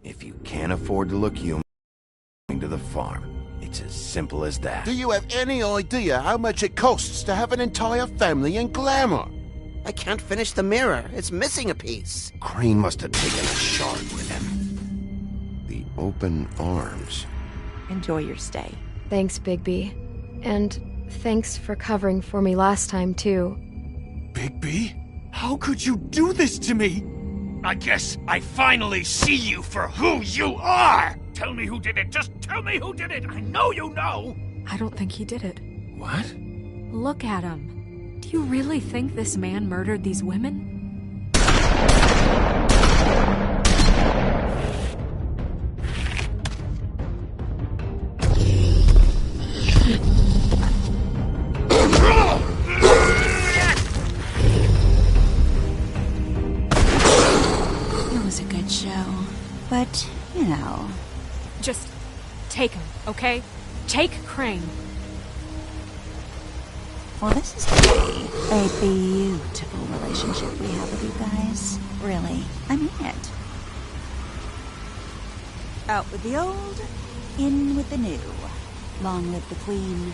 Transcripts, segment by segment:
If you can't afford to look human, to the farm. It's as simple as that. Do you have any idea how much it costs to have an entire family in Glamour? I can't finish the mirror. It's missing a piece. Crane must have taken a shard with him. The open arms. Enjoy your stay. Thanks, Bigby. And thanks for covering for me last time, too. Bigby? How could you do this to me? I guess I finally see you for who you are! Tell me who did it! Just tell me who did it! I know you know! I don't think he did it. What? Look at him. Do you really think this man murdered these women? It was a good show. But, you know... Just take him, okay? Take Crane. Well, this is really a beautiful relationship we have with you guys. Really. I mean it. Out with the old, in with the new. Long live the Queen.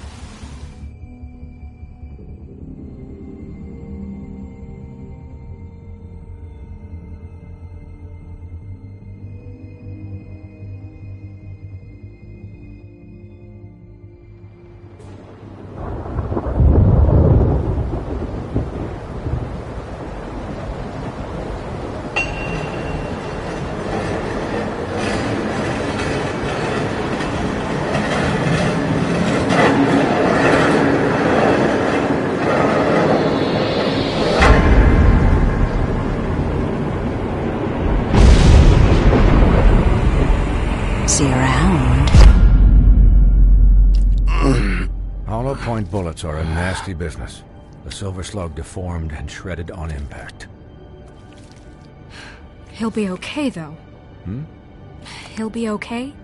See you around. Hollow point bullets are a nasty business. The Silver Slug deformed and shredded on impact. He'll be okay, though. He'll be okay?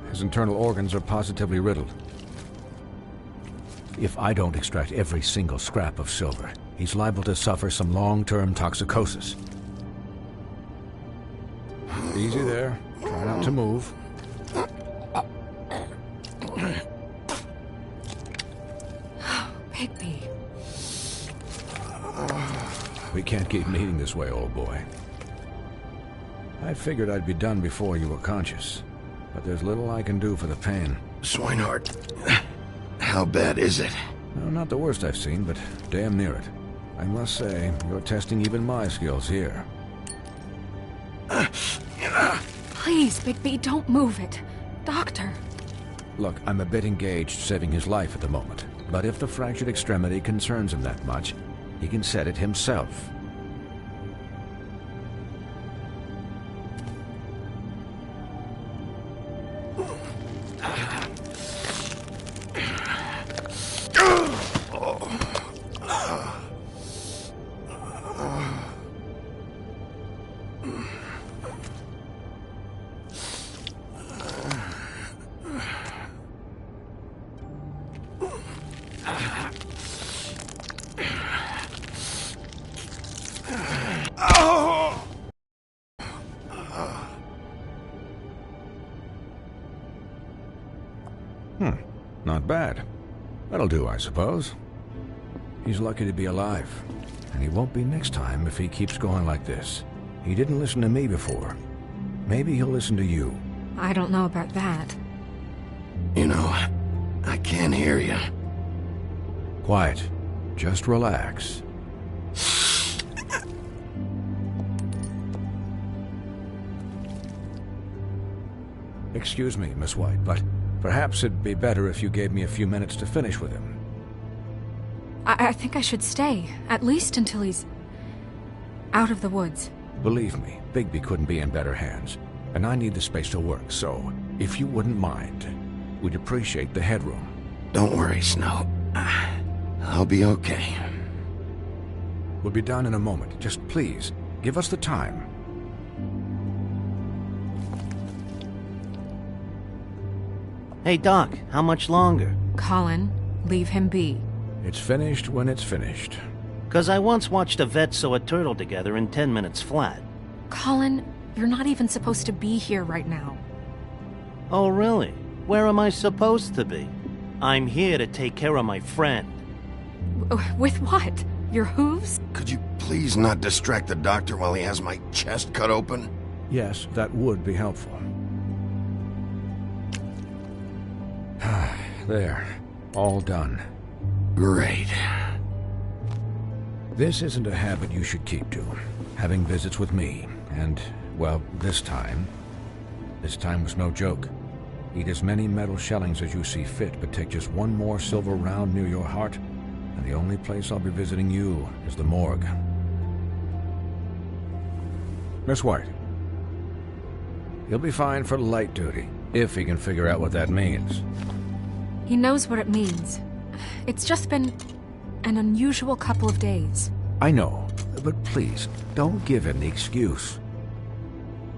His internal organs are positively riddled. If I don't extract every single scrap of silver, he's liable to suffer some long-term toxicosis. Easy there. Try not to move. Bigby. We can't keep meeting this way, old boy. I figured I'd be done before you were conscious, but there's little I can do for the pain. Swinehart, how bad is it? No, not the worst I've seen, but damn near it. I must say, you're testing even my skills here. Please, Bigby, don't move it. Doctor. Look, I'm a bit engaged saving his life at the moment, but if the fractured extremity concerns him that much, he can set it himself. Not bad. That'll do, I suppose. He's lucky to be alive, and he won't be next time if he keeps going like this. He didn't listen to me before. Maybe he'll listen to you. I don't know about that. You know, I can't hear you. Quiet. Just relax. Excuse me, Miss White, but perhaps it'd be better if you gave me a few minutes to finish with him. I think I should stay, at least until he's out of the woods. Believe me, Bigby couldn't be in better hands, and I need the space to work, so if you wouldn't mind, we'd appreciate the headroom. Don't worry, Snow. I'll be okay. We'll be done in a moment. Just please, give us the time. Hey, Doc, how much longer? Colin, leave him be. It's finished when it's finished. 'Cause I once watched a vet sew a turtle together in 10 minutes flat. Colin, You're not even supposed to be here right now. Oh, really? Where am I supposed to be? I'm here to take care of my friend. With what? Your hooves? Could you please not distract the doctor while he has my chest cut open? Yes, that would be helpful. There. All done. Great. This isn't a habit you should keep to. Having visits with me. And, well, this time was no joke. Eat as many metal shellings as you see fit, but take just one more silver round near your heart, and the only place I'll be visiting you is the morgue. Miss White. He'll be fine for light duty, if he can figure out what that means. He knows what it means. It's just been an unusual couple of days. I know, but please, don't give him the excuse.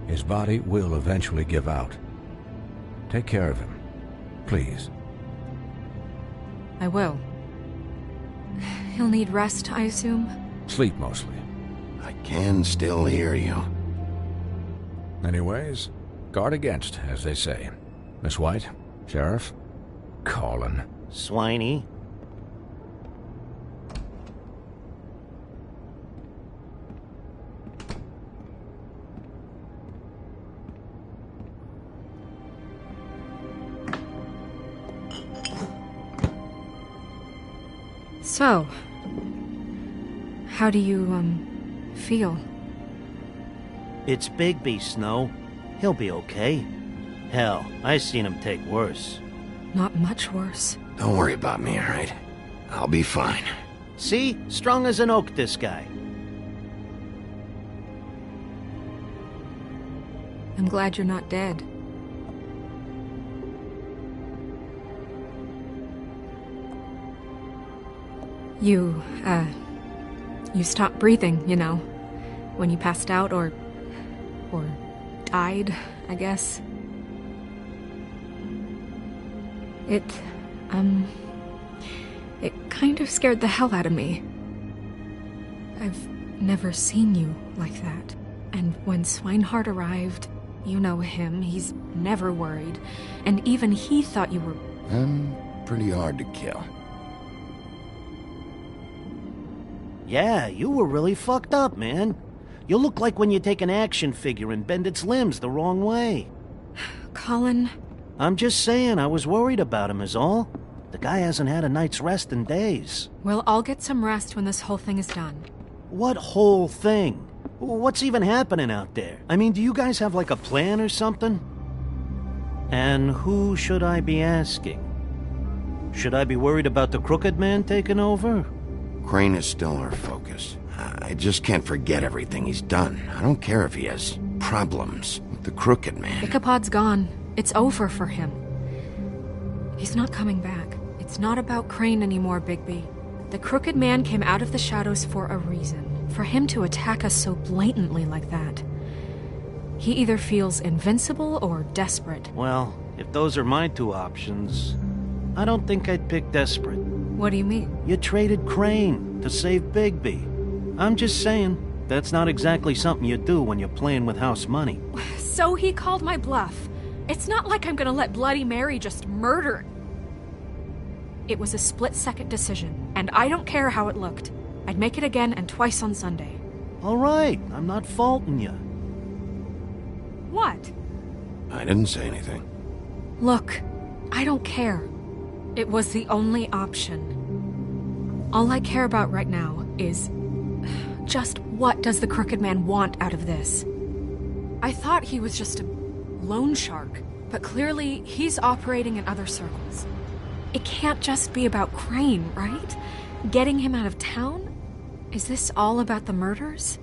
His body will eventually give out. Take care of him, please. I will. He'll need rest, I assume? Sleep, mostly. I can still hear you. Anyways, guard against, as they say. Miss White, Sheriff, Colin. Swiney. So, how do you, feel? It's Bigby, Snow. He'll be okay. Hell, I seen him take worse. Not much worse. Don't worry about me, all right? I'll be fine. See? Strong as an oak, this guy. I'm glad you're not dead. You stopped breathing, you know, when you passed out or died, I guess. It kind of scared the hell out of me. I've never seen you like that. And when Swinehart arrived, you know him, he's never worried. And even he thought you were... I'm pretty hard to kill. Yeah, you were really fucked up, man. You look like when you take an action figure and bend its limbs the wrong way. Colin... I'm just saying, I was worried about him is all. The guy hasn't had a night's rest in days. We'll all get some rest when this whole thing is done. What whole thing? What's even happening out there? I mean, do you guys have like a plan or something? And who should I be asking? Should I be worried about the Crooked Man taking over? Crane is still our focus. I just can't forget everything he's done. I don't care if he has problems with the Crooked Man. Ichabod's gone. It's over for him. He's not coming back. It's not about Crane anymore, Bigby. The Crooked Man came out of the shadows for a reason. For him to attack us so blatantly like that. He either feels invincible or desperate. Well, if those are my two options, I don't think I'd pick desperate. What do you mean? You traded Crane to save Bigby. I'm just saying, that's not exactly something you do when you're playing with house money. So he called my bluff. It's not like I'm gonna let Bloody Mary just murder. It was a split-second decision, and I don't care how it looked. I'd make it again and twice on Sunday. All right, I'm not faulting you. What? I didn't say anything. Look, I don't care. It was the only option. All I care about right now is... just what does the Crooked Man want out of this? I thought he was just a loan shark, but clearly he's operating in other circles. It can't just be about Crane, right? Getting him out of town? Is this all about the murders?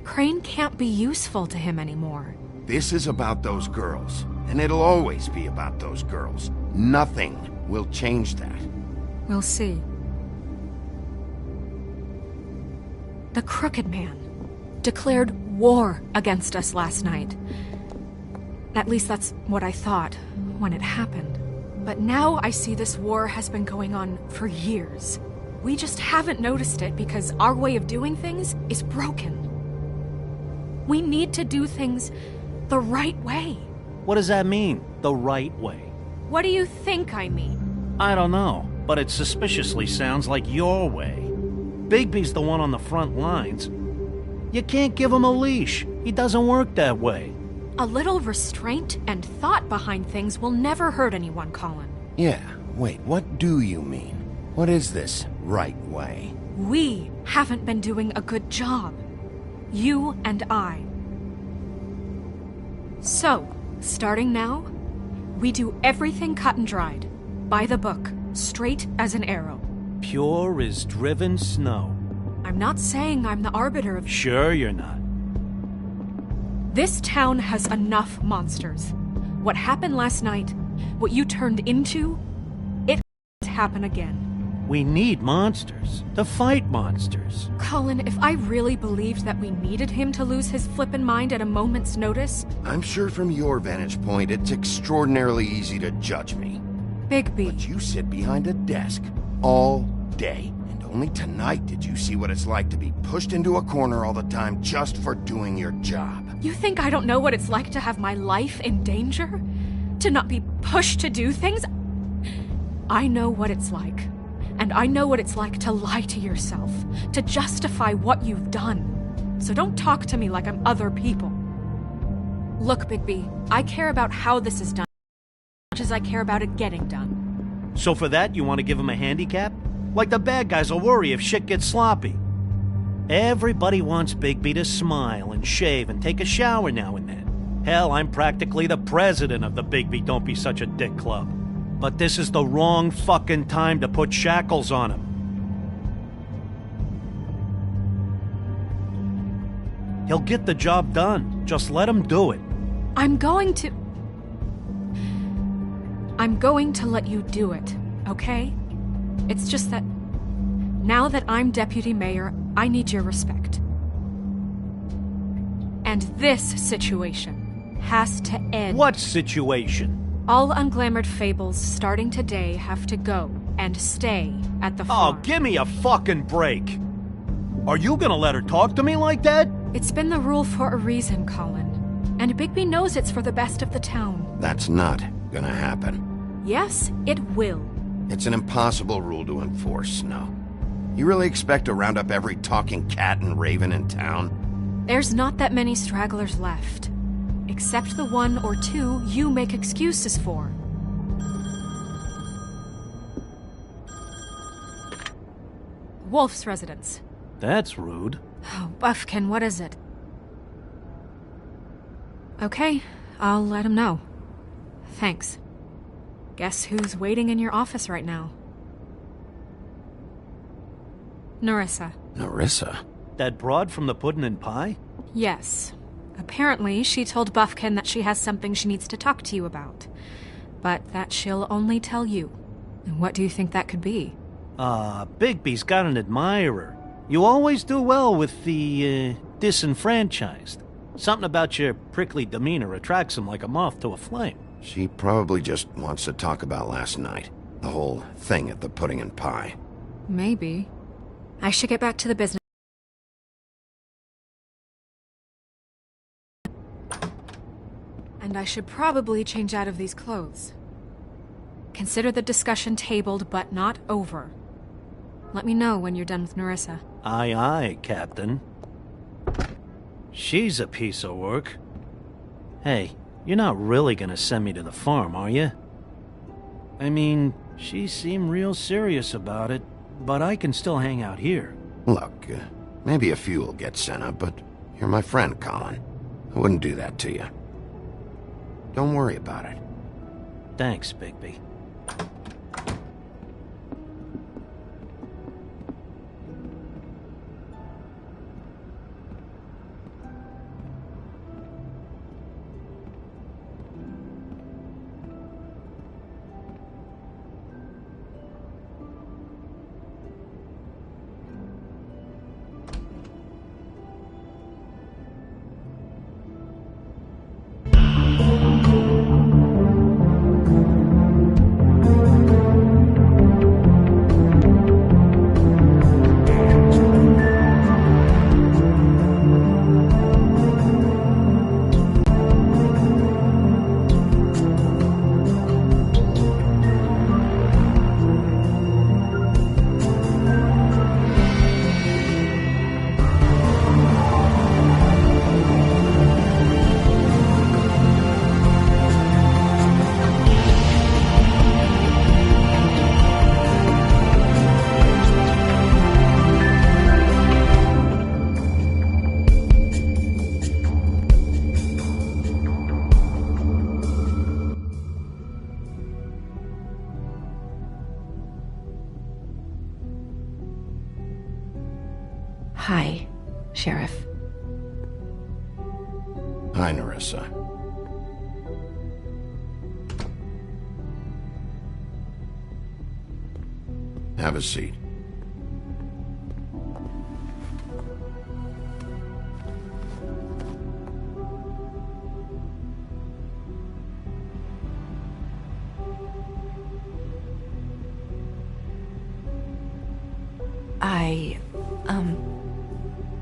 Crane can't be useful to him anymore. This is about those girls, and it'll always be about those girls. Nothing will change that. We'll see. The Crooked Man declared war against us last night. At least that's what I thought when it happened. But now I see this war has been going on for years. We just haven't noticed it because our way of doing things is broken. We need to do things The right way. What does that mean, the right way? What do you think I mean? I don't know, but it suspiciously sounds like your way. Bigby's the one on the front lines. You can't give him a leash. He doesn't work that way. A little restraint and thought behind things will never hurt anyone, Colin. Yeah, wait, what do you mean? What is this right way? We haven't been doing a good job. You and I. So, starting now, we do everything cut and dried. By the book, straight as an arrow. Pure as driven snow. I'm not saying I'm the arbiter of... Sure you're not. This town has enough monsters. What happened last night, what you turned into, it can't happen again. We need monsters. To fight monsters. Colin, if I really believed that we needed him to lose his flippin' mind at a moment's notice... I'm sure from your vantage point, it's extraordinarily easy to judge me. Bigby. But you sit behind a desk all day. And only tonight did you see what it's like to be pushed into a corner all the time just for doing your job. You think I don't know what it's like to have my life in danger? To not be pushed to do things? I know what it's like. And I know what it's like to lie to yourself, to justify what you've done. So don't talk to me like I'm other people. Look, Bigby, I care about how this is done as much as I care about it getting done. So for that, you want to give him a handicap? Like the bad guys will worry if shit gets sloppy. Everybody wants Bigby to smile and shave and take a shower now and then. Hell, I'm practically the president of the Bigby Don't Be Such a Dick Club. But this is the wrong fucking time to put shackles on him. He'll get the job done. Just let him do it. I'm going to let you do it, okay? It's just that now that I'm deputy mayor, I need your respect. And this situation has to end. What situation? All unglamored fables starting today have to go and stay at the farm. Oh, give me a fucking break. Are you gonna let her talk to me like that? It's been the rule for a reason, Colin. And Bigby knows it's for the best of the town. That's not gonna happen. Yes, it will. It's an impossible rule to enforce, Snow. You really expect to round up every talking cat and raven in town? There's not that many stragglers left. Except the one or two you make excuses for. Wolf's residence. That's rude. Oh, Buffkin, what is it? Okay, I'll let him know. Thanks. Guess who's waiting in your office right now? Nerissa. Nerissa? That broad from the Puddin' and Pie? Yes. Apparently, she told Buffkin that she has something she needs to talk to you about. But that she'll only tell you. And what do you think that could be? Bigby's got an admirer. You always do well with the, disenfranchised. Something about your prickly demeanor attracts him like a moth to a flame. She probably just wants to talk about last night. The whole thing at the Pudding and Pie. Maybe. I should get back to the business. And I should probably change out of these clothes. Consider the discussion tabled, but not over. Let me know when you're done with Nerissa. Aye, aye, Captain. She's a piece of work. Hey, you're not really gonna send me to the farm, are you? I mean, she seemed real serious about it, but I can still hang out here. Look, maybe a few will get sent up, but you're my friend, Colin. I wouldn't do that to you. Don't worry about it. Thanks, Bigby. Hi, Sheriff. Hi, Nerissa. Have a seat.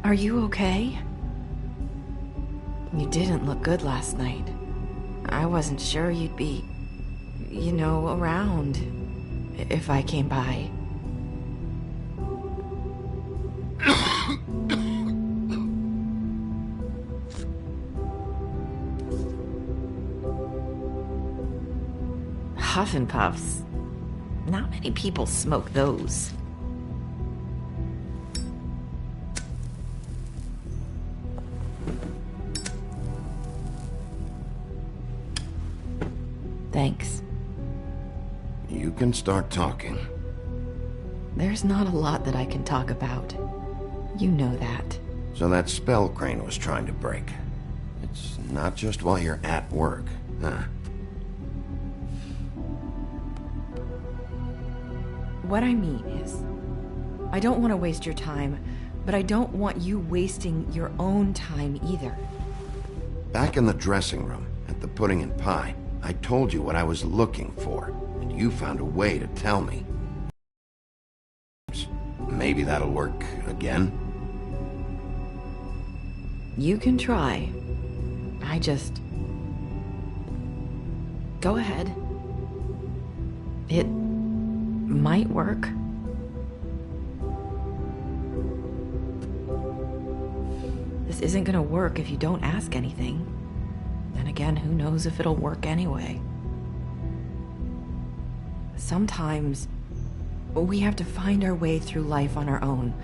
Are you okay? You didn't look good last night. I wasn't sure you'd be, around if I came by. Huff and Puffs. Not many people smoke those. Thanks. You can start talking. There's not a lot that I can talk about. You know that. So that spell Crane was trying to break. It's not just while you're at work, huh? What I mean is, I don't want to waste your time, but I don't want you wasting your own time either. Back in the dressing room, at the Pudding and Pie, I told you what I was looking for, and you found a way to tell me. Maybe that'll work again? You can try. Go ahead. It might work. This isn't gonna work if you don't ask anything. Then again, who knows if it'll work anyway? Sometimes we have to find our way through life on our own,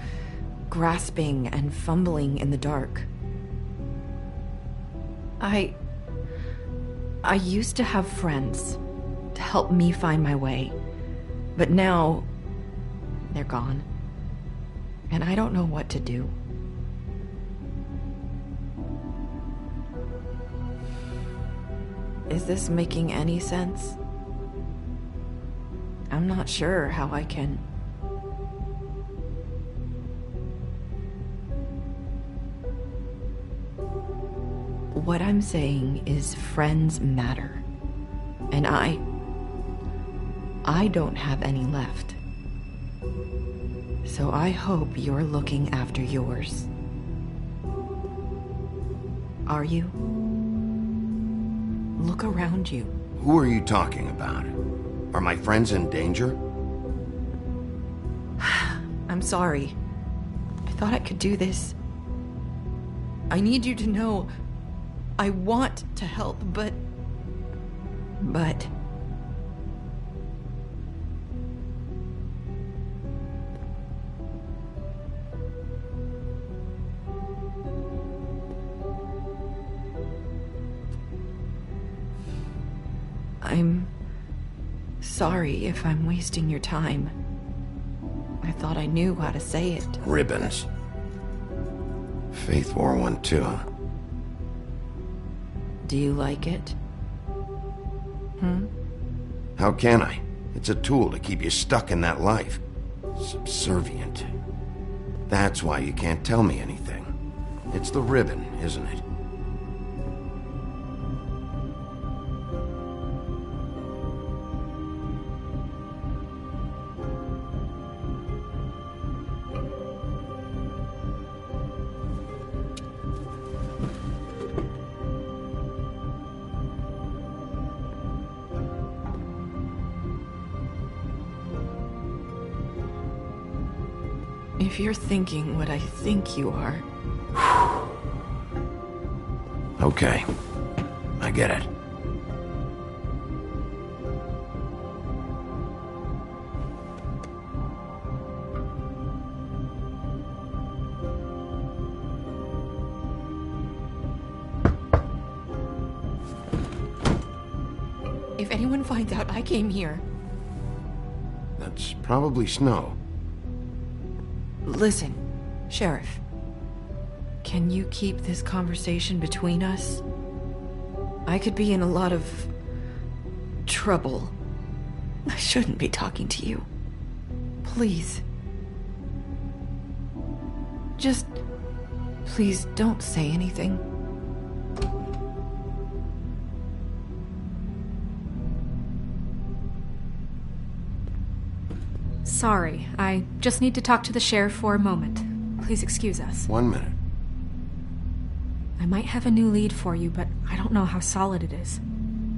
grasping and fumbling in the dark. I used to have friends to help me find my way, but now they're gone, and I don't know what to do. Is this making any sense? I'm not sure how I can... What I'm saying is friends matter. And I don't have any left. So I hope you're looking after yours. Are you? Look around you. Who are you talking about? Are my friends in danger? I'm sorry. I thought I could do this. I need you to know I want to help, but... I'm sorry if I'm wasting your time. I thought I knew how to say it. Ribbons. Faith wore one too. Do you like it? How can I? It's a tool to keep you stuck in that life. Subservient. That's why you can't tell me anything. It's the ribbon, isn't it? If you're thinking what I think you are... Okay. I get it. If anyone finds out I came here... That's probably Snow. Listen, Sheriff. Can you keep this conversation between us? I could be in a lot of trouble. I shouldn't be talking to you. Please. Just please don't say anything. Sorry, I just need to talk to the sheriff for a moment. Please excuse us. 1 minute. I might have a new lead for you, but I don't know how solid it is.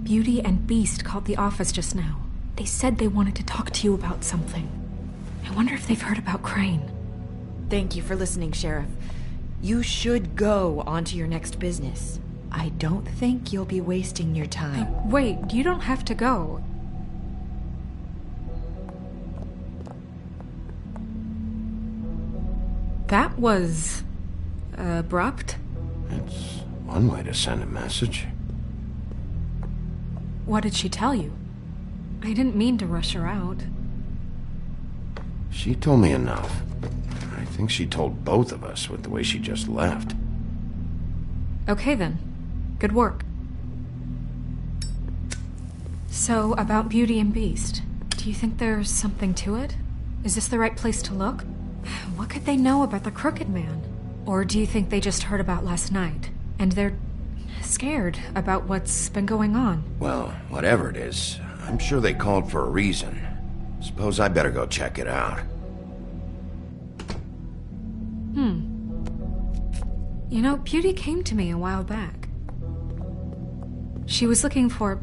Beauty and Beast called the office just now. They said they wanted to talk to you about something. I wonder if they've heard about Crane. Thank you for listening, Sheriff. You should go on to your next business. I don't think you'll be wasting your time. Wait, you don't have to go. That was abrupt. It's one way to send a message. What did she tell you? I didn't mean to rush her out. She told me enough. I think she told both of us with the way she just left. Okay then. Good work. So, about Beauty and Beast, do you think there's something to it? Is this the right place to look? What could they know about the Crooked Man? Or do you think they just heard about last night, and they're scared about what's been going on? Well, whatever it is, I'm sure they called for a reason. Suppose I better go check it out. You know, Beauty came to me a while back. She was looking for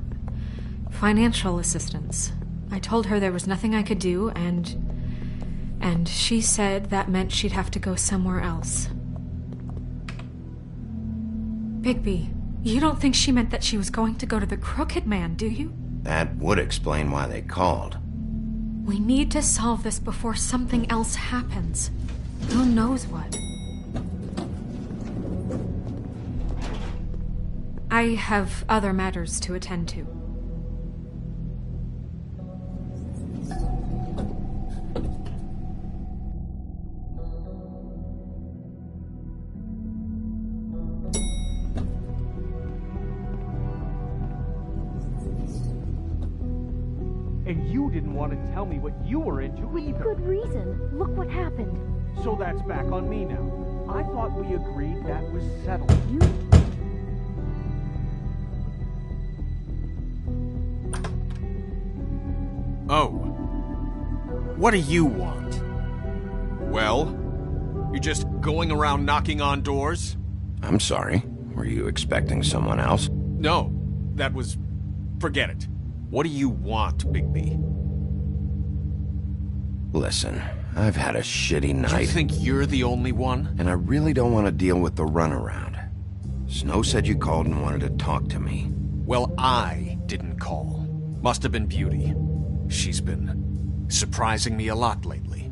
financial assistance. I told her there was nothing I could do, and she said that meant she'd have to go somewhere else. Bigby, you don't think she meant that she was going to go to the Crooked Man, do you? That would explain why they called. We need to solve this before something else happens. Who knows what? I have other matters to attend to. And you didn't want to tell me what you were into either. Good reason. Look what happened. So that's back on me now. I thought we agreed that was settled. Oh. What do you want? Well? You're just going around knocking on doors? I'm sorry. Were you expecting someone else? No. That was... forget it. What do you want, Bigby? Listen, I've had a shitty night. You think you're the only one? And I really don't want to deal with the runaround. Snow said you called and wanted to talk to me. Well, I didn't call. Must have been Beauty. She's been surprising me a lot lately.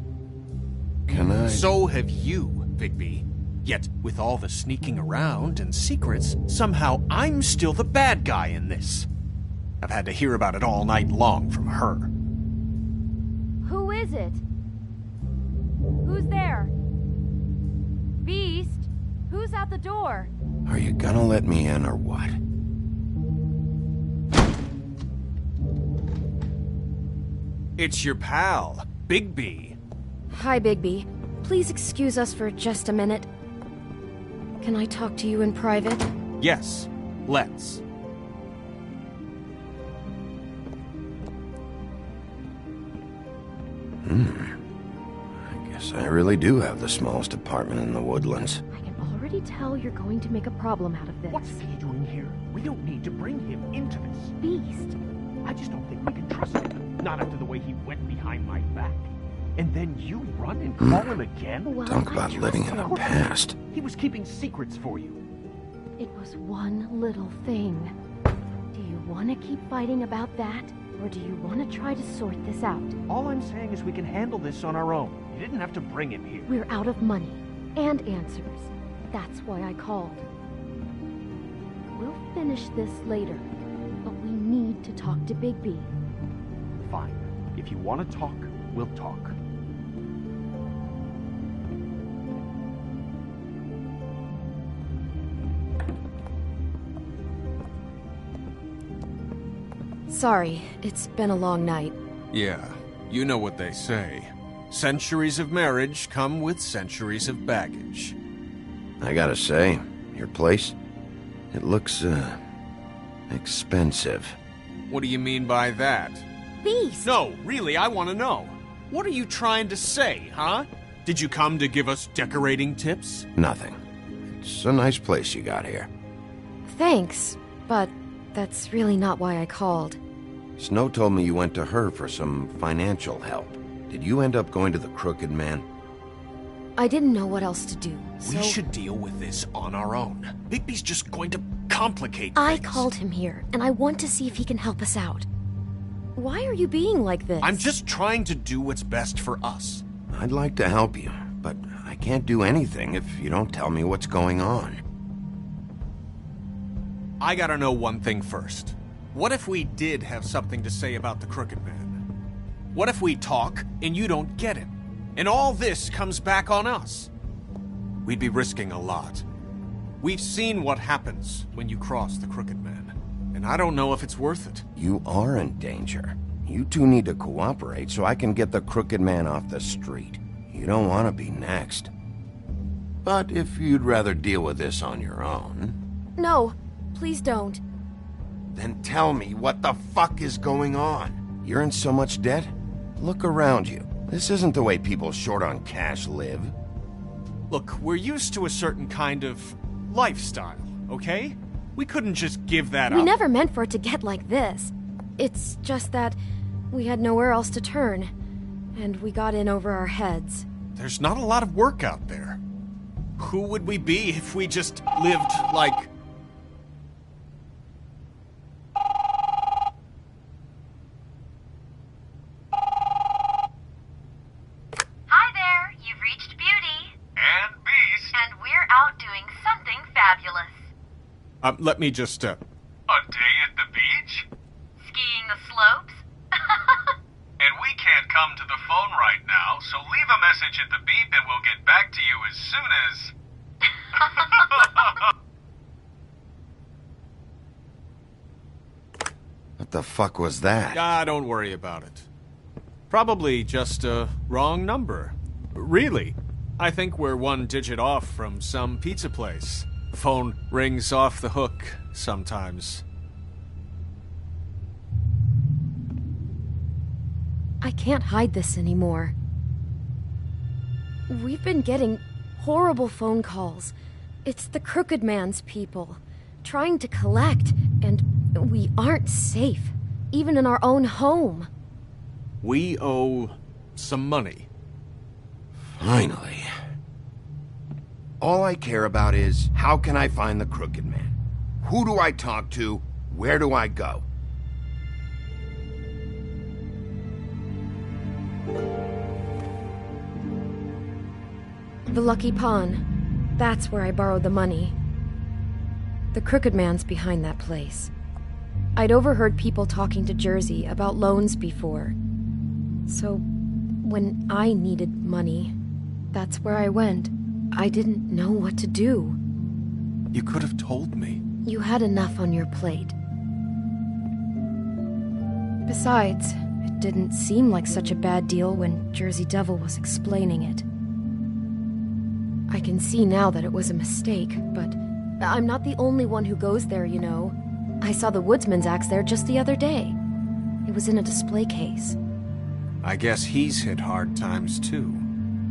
Can I... So have you, Bigby. Yet, with all the sneaking around and secrets, somehow I'm still the bad guy in this. I've had to hear about it all night long from her. Who is it? Who's there? Beast? Who's at the door? Are you gonna let me in or what? It's your pal, Bigby. Hi, Bigby. Please excuse us for just a minute. Can I talk to you in private? Yes, let's. I guess I really do have the smallest apartment in the Woodlands. I can already tell you're going to make a problem out of this. What's he doing here? We don't need to bring him into this. Beast? I just don't think we can trust him. Not after the way he went behind my back. And then you run and call him again? Well, Talk about living in the past. He was keeping secrets for you. It was one little thing. Do you want to keep fighting about that? Or do you want to try to sort this out? All I'm saying is we can handle this on our own. You didn't have to bring him here. We're out of money and answers. That's why I called. We'll finish this later, but we need to talk to Bigby. Fine. If you want to talk, we'll talk. Sorry, it's been a long night. Yeah, you know what they say. Centuries of marriage come with centuries of baggage. I gotta say, your place, it looks, expensive. What do you mean by that? Beast! No, really, I want to know. What are you trying to say, huh? Did you come to give us decorating tips? Nothing. It's a nice place you got here. Thanks, but that's really not why I called. Snow told me you went to her for some financial help. Did you end up going to the Crooked Man? I didn't know what else to do, so... We should deal with this on our own. Bigby's just going to complicate I things. called him here, and I want to see if he can help us out. Why are you being like this? I'm just trying to do what's best for us. I'd like to help you, but I can't do anything if you don't tell me what's going on. I gotta know one thing first. What if we did have something to say about the Crooked Man? What if we talk and you don't get it? And all this comes back on us? We'd be risking a lot. We've seen what happens when you cross the Crooked Man, and I don't know if it's worth it. You are in danger. You two need to cooperate so I can get the Crooked Man off the street. You don't want to be next. But if you'd rather deal with this on your own... No, please don't. Then tell me what the fuck is going on. You're in so much debt? Look around you. This isn't the way people short on cash live. Look, we're used to a certain kind of lifestyle, okay? We couldn't just give that up. We never meant for it to get like this. It's just that we had nowhere else to turn, and we got in over our heads. There's not a lot of work out there. Who would we be if we just lived like... Hi there, you've reached Beauty. And Beast. And we're out doing something fabulous. Let me just, A day at the beach? Skiing the slopes? And we can't come to the phone right now, so leave a message at the beep and we'll get back to you as soon as... What the fuck was that? Don't worry about it. Probably just a wrong number. Really, I think we're one digit off from some pizza place. Phone rings off the hook sometimes. I can't hide this anymore. We've been getting horrible phone calls. It's the Crooked Man's people, trying to collect, and we aren't safe, even in our own home. We owe some money. Finally. All I care about is, how can I find the Crooked Man? Who do I talk to? Where do I go? The Lucky Pawn. That's where I borrowed the money. The Crooked Man's behind that place. I'd overheard people talking to Jersey about loans before. So, when I needed money, that's where I went. I didn't know what to do. You could have told me. You had enough on your plate. Besides, it didn't seem like such a bad deal when Jersey Devil was explaining it. I can see now that it was a mistake, but I'm not the only one who goes there, you know. I saw the Woodsman's axe there just the other day. It was in a display case. I guess he's hit hard times, too.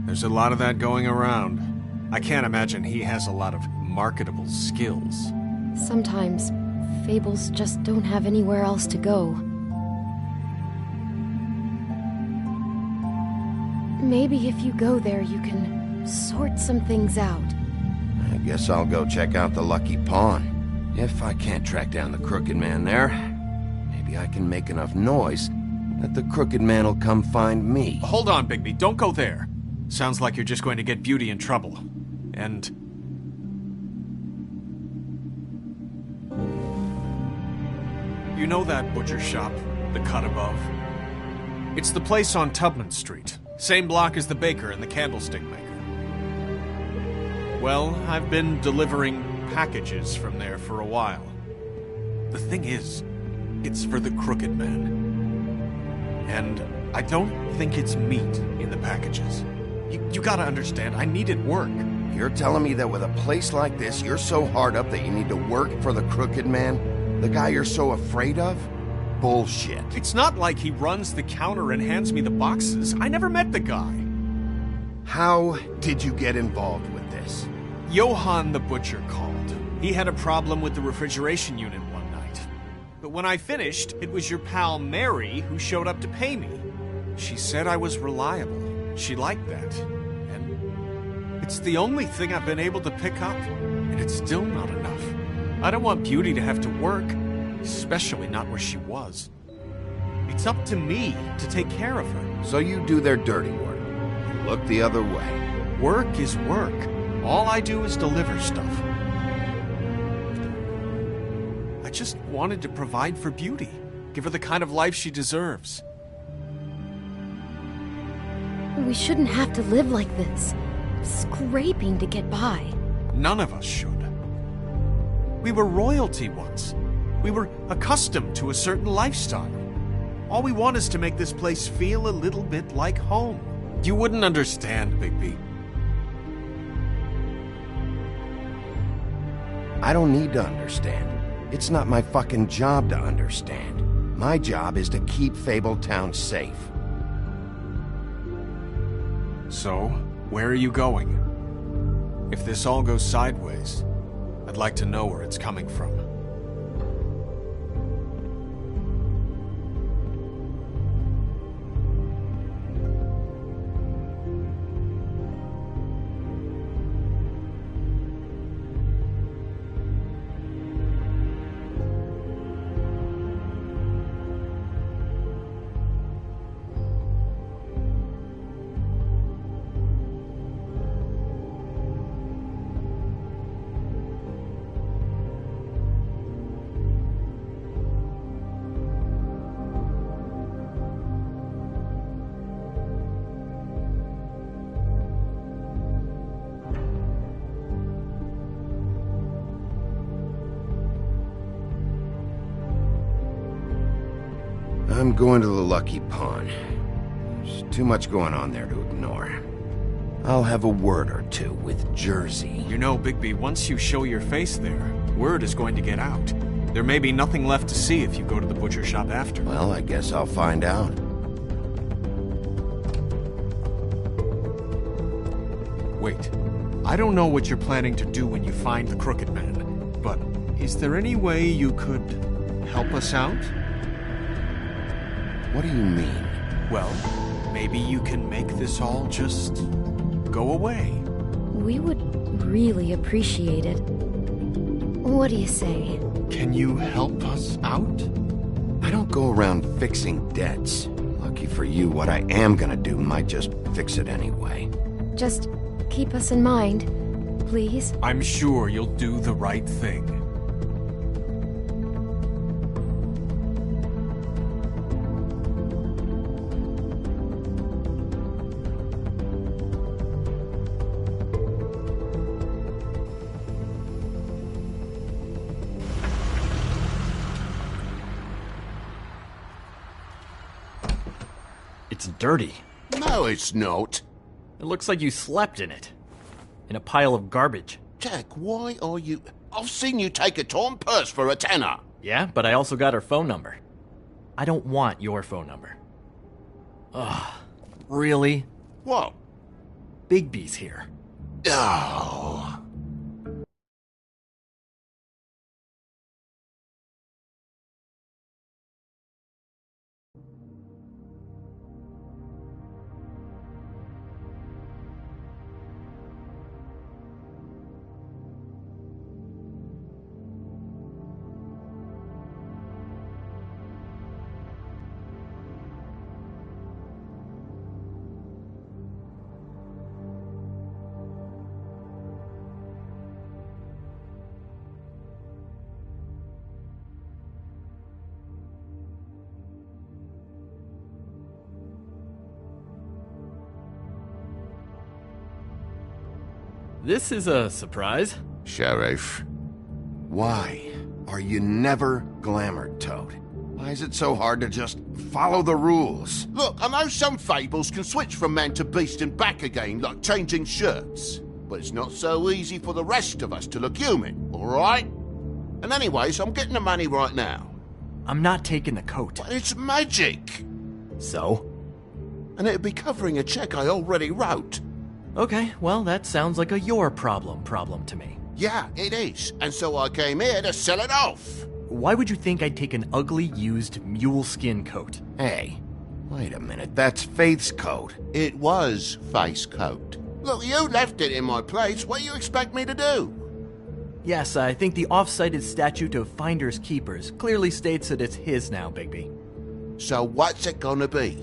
There's a lot of that going around. I can't imagine he has a lot of marketable skills. Sometimes, fables just don't have anywhere else to go. Maybe if you go there, you can sort some things out. I guess I'll go check out the Lucky Pawn. If I can't track down the Crooked Man there, maybe I can make enough noise that the Crooked Man will come find me. Hold on, Bigby. Don't go there. Sounds like you're just going to get Beauty in trouble. And... you know that butcher shop, the cut above? It's the place on Tubman Street. Same block as the baker and the candlestick maker. Well, I've been delivering packages from there for a while. The thing is, It's for the Crooked Man. And I don't think it's meat in the packages. You gotta understand, I needed work. You're telling me that with a place like this, you're so hard up that you need to work for the Crooked Man? The guy you're so afraid of? Bullshit. It's not like he runs the counter and hands me the boxes. I never met the guy. How did you get involved with this? Johann the Butcher called. He had a problem with the refrigeration unit one night. But when I finished, it was your pal Mary who showed up to pay me. She said I was reliable. She liked that. And it's the only thing I've been able to pick up. And it's still not enough. I don't want Beauty to have to work, especially not where she was. It's up to me to take care of her. So you do their dirty work. You look the other way. Work is work. All I do is deliver stuff. I just wanted to provide for Beauty. Give her the kind of life she deserves. We shouldn't have to live like this, scraping to get by. None of us should. We were royalty once. We were accustomed to a certain lifestyle. All we want is to make this place feel a little bit like home. You wouldn't understand, Bigby. I don't need to understand. It's not my fucking job to understand. My job is to keep Fabletown safe. So, where are you going? If this all goes sideways, I'd like to know where it's coming from. I'm going to the Lucky Pawn. There's too much going on there to ignore. I'll have a word or two with Jersey. You know, Bigby, once you show your face there, word is going to get out. There may be nothing left to see if you go to the butcher shop after. Well, I guess I'll find out. Wait. I don't know what you're planning to do when you find the Crooked Man, but is there any way you could help us out? What do you mean? Well, maybe you can make this all just go away. We would really appreciate it. What do you say? Can you help us out? I don't go around fixing debts. Lucky for you, what I am gonna do might just fix it anyway. Just keep us in mind, please. I'm sure you'll do the right thing. It's dirty. No, it's not. It looks like you slept in it. In a pile of garbage. Jack, why are you... I've seen you take a torn purse for a tenner. Yeah, but I also got her phone number. I don't want your phone number. Ugh. Really? What? Bigby's here. Oh... This is a surprise. Sheriff. Why are you never glamored, Toad? Why is it so hard to just follow the rules? Look, I know some fables can switch from man to beast and back again, like changing shirts. But it's not so easy for the rest of us to look human, alright? And anyways, I'm getting the money right now. I'm not taking the coat. But it's magic! So? And it'd be covering a check I already wrote. Okay, well, that sounds like a your problem to me. Yeah, it is. And so I came here to sell it off. Why would you think I'd take an ugly, used mule skin coat? Hey, wait a minute, that's Faith's coat. It was Faith's coat. Look, you left it in my place. What do you expect me to do? Yes, I think the off-cited statute of Finders Keepers clearly states that it's his now, Bigby. So what's it gonna be?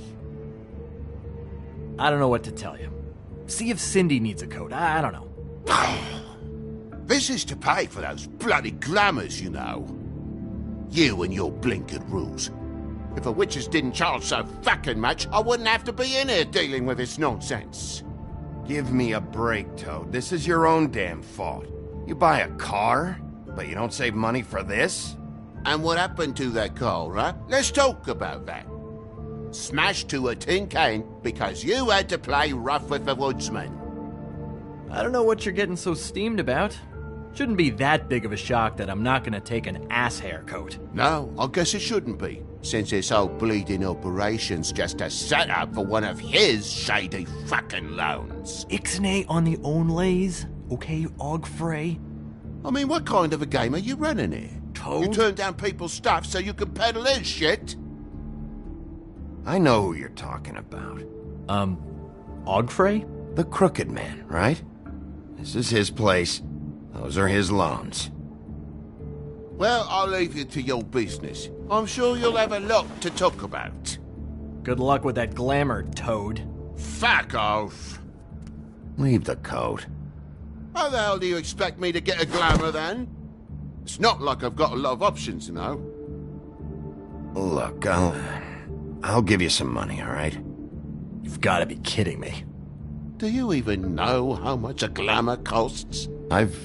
I don't know what to tell you. See if Cindy needs a coat. I don't know. This is to pay for those bloody glamours, you know. You and your blinkered rules. If the witches didn't charge so fucking much, I wouldn't have to be in here dealing with this nonsense. Give me a break, Toad. This is your own damn fault. You buy a car, but you don't save money for this? And what happened to that car, huh? Let's talk about that. Smashed to a tin can because you had to play rough with the woodsman. I don't know what you're getting so steamed about. Shouldn't be that big of a shock that I'm not gonna take an ass haircoat. No, I guess it shouldn't be, since this whole bleeding operation's just a setup for one of his shady fucking loans. Ixnay on the onlays, okay, Ogfrey? I mean, what kind of a game are you running here? Toad? You turn down people's stuff so you can peddle his shit? I know who you're talking about. Ogfrey? The Crooked Man, right? This is his place. Those are his loans. Well, I'll leave you to your business. I'm sure you'll have a lot to talk about. Good luck with that glamour, Toad. Fuck off. Leave the coat. How the hell do you expect me to get a glamour then? It's not like I've got a lot of options, you know. Look, I'll give you some money, all right? You've got to be kidding me. Do you even know how much a glamour costs? I've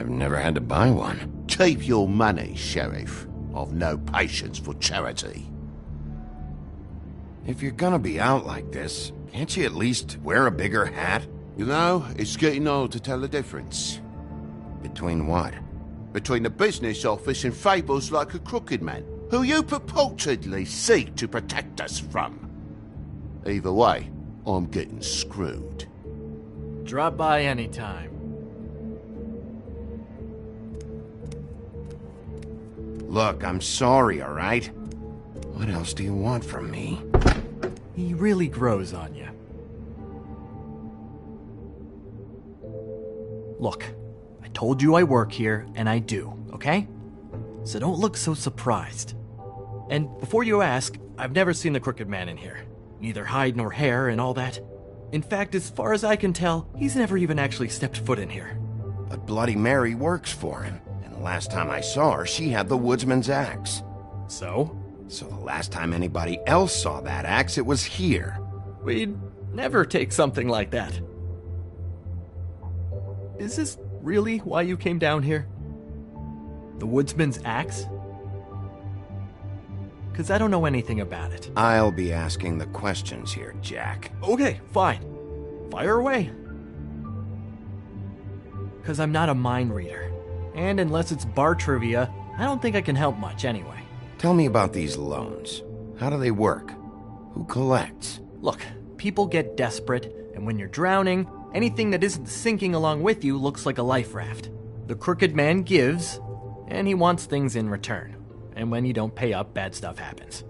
never had to buy one. Keep your money, Sheriff. I've no patience for charity. If you're gonna be out like this, can't you at least wear a bigger hat? You know, it's getting old to tell the difference. Between what? Between the business office and fables like a Crooked Man, who you purportedly seek to protect us from. Either way, I'm getting screwed. Drop by anytime. Look, I'm sorry, all right? What else do you want from me? He really grows on you. Look, I told you I work here, and I do, okay? So don't look so surprised. And before you ask, I've never seen the Crooked Man in here. Neither hide nor hair and all that. In fact, as far as I can tell, he's never even actually stepped foot in here. But Bloody Mary works for him. And the last time I saw her, she had the woodsman's axe. So? So the last time anybody else saw that axe, it was here. We'd never take something like that. Is this really why you came down here? The woodsman's axe? Because I don't know anything about it. I'll be asking the questions here, Jack. Okay, fine. Fire away. Because I'm not a mind reader. And unless it's bar trivia, I don't think I can help much anyway. Tell me about these loans. How do they work? Who collects? Look, people get desperate, and when you're drowning, anything that isn't sinking along with you looks like a life raft. The Crooked Man gives, and he wants things in return. And when you don't pay up, bad stuff happens.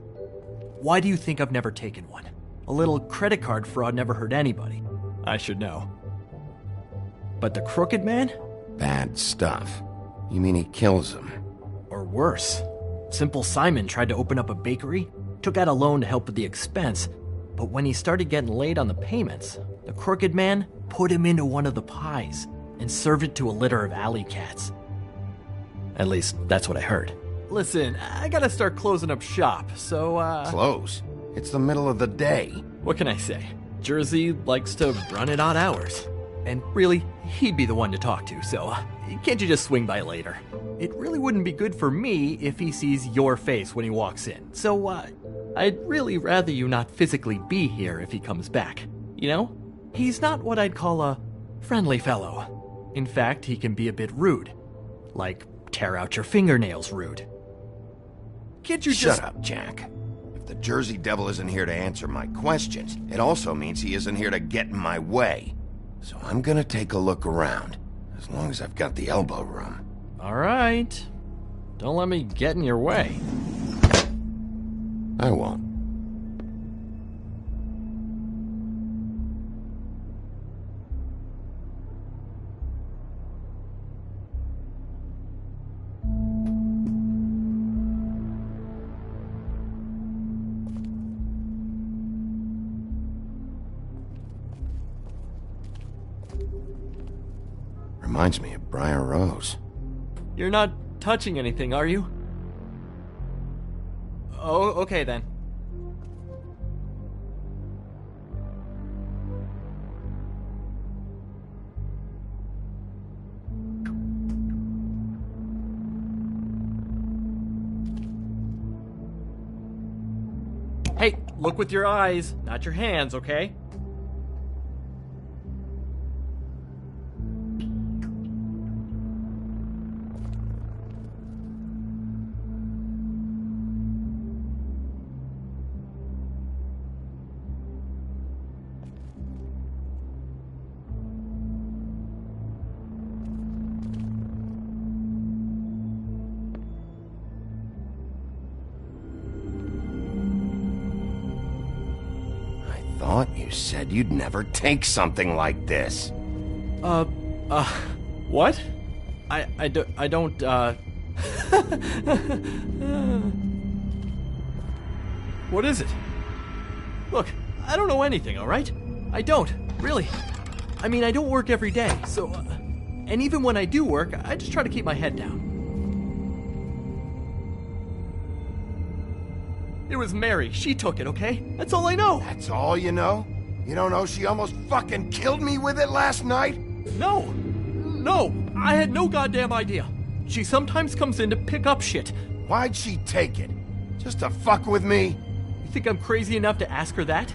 Why do you think I've never taken one? A little credit card fraud never hurt anybody. I should know. But the Crooked Man? Bad stuff. You mean he kills them? Or worse. Simple Simon tried to open up a bakery, took out a loan to help with the expense, but when he started getting late on the payments, the Crooked Man put him into one of the pies and served it to a litter of alley cats. At least, that's what I heard. Listen, I gotta start closing up shop, so, Close? It's the middle of the day. What can I say? Jersey likes to run at odd hours. And really, he'd be the one to talk to, so can't you just swing by later? It really wouldn't be good for me if he sees your face when he walks in, so I'd really rather you not physically be here if he comes back. You know? He's not what I'd call a friendly fellow. In fact, he can be a bit rude. Like, tear out your fingernails rude. Can't you just— Shut up, Jack. If the Jersey Devil isn't here to answer my questions, it also means he isn't here to get in my way. So I'm gonna take a look around, as long as I've got the elbow room. Alright. Don't let me get in your way. I won't. Reminds me of Briar Rose. You're not touching anything, are you? Oh, okay then. Hey, look with your eyes, not your hands, okay? You said you'd never take something like this. What? I don't, What is it? Look, I don't know anything, alright? I don't, really. I mean, I don't work every day, so, and even when I do work, I just try to keep my head down. It was Mary. She took it, okay? That's all I know. That's all you know? You don't know she almost fucking killed me with it last night? No, I had no goddamn idea. She sometimes comes in to pick up shit. Why'd she take it? Just to fuck with me? You think I'm crazy enough to ask her that?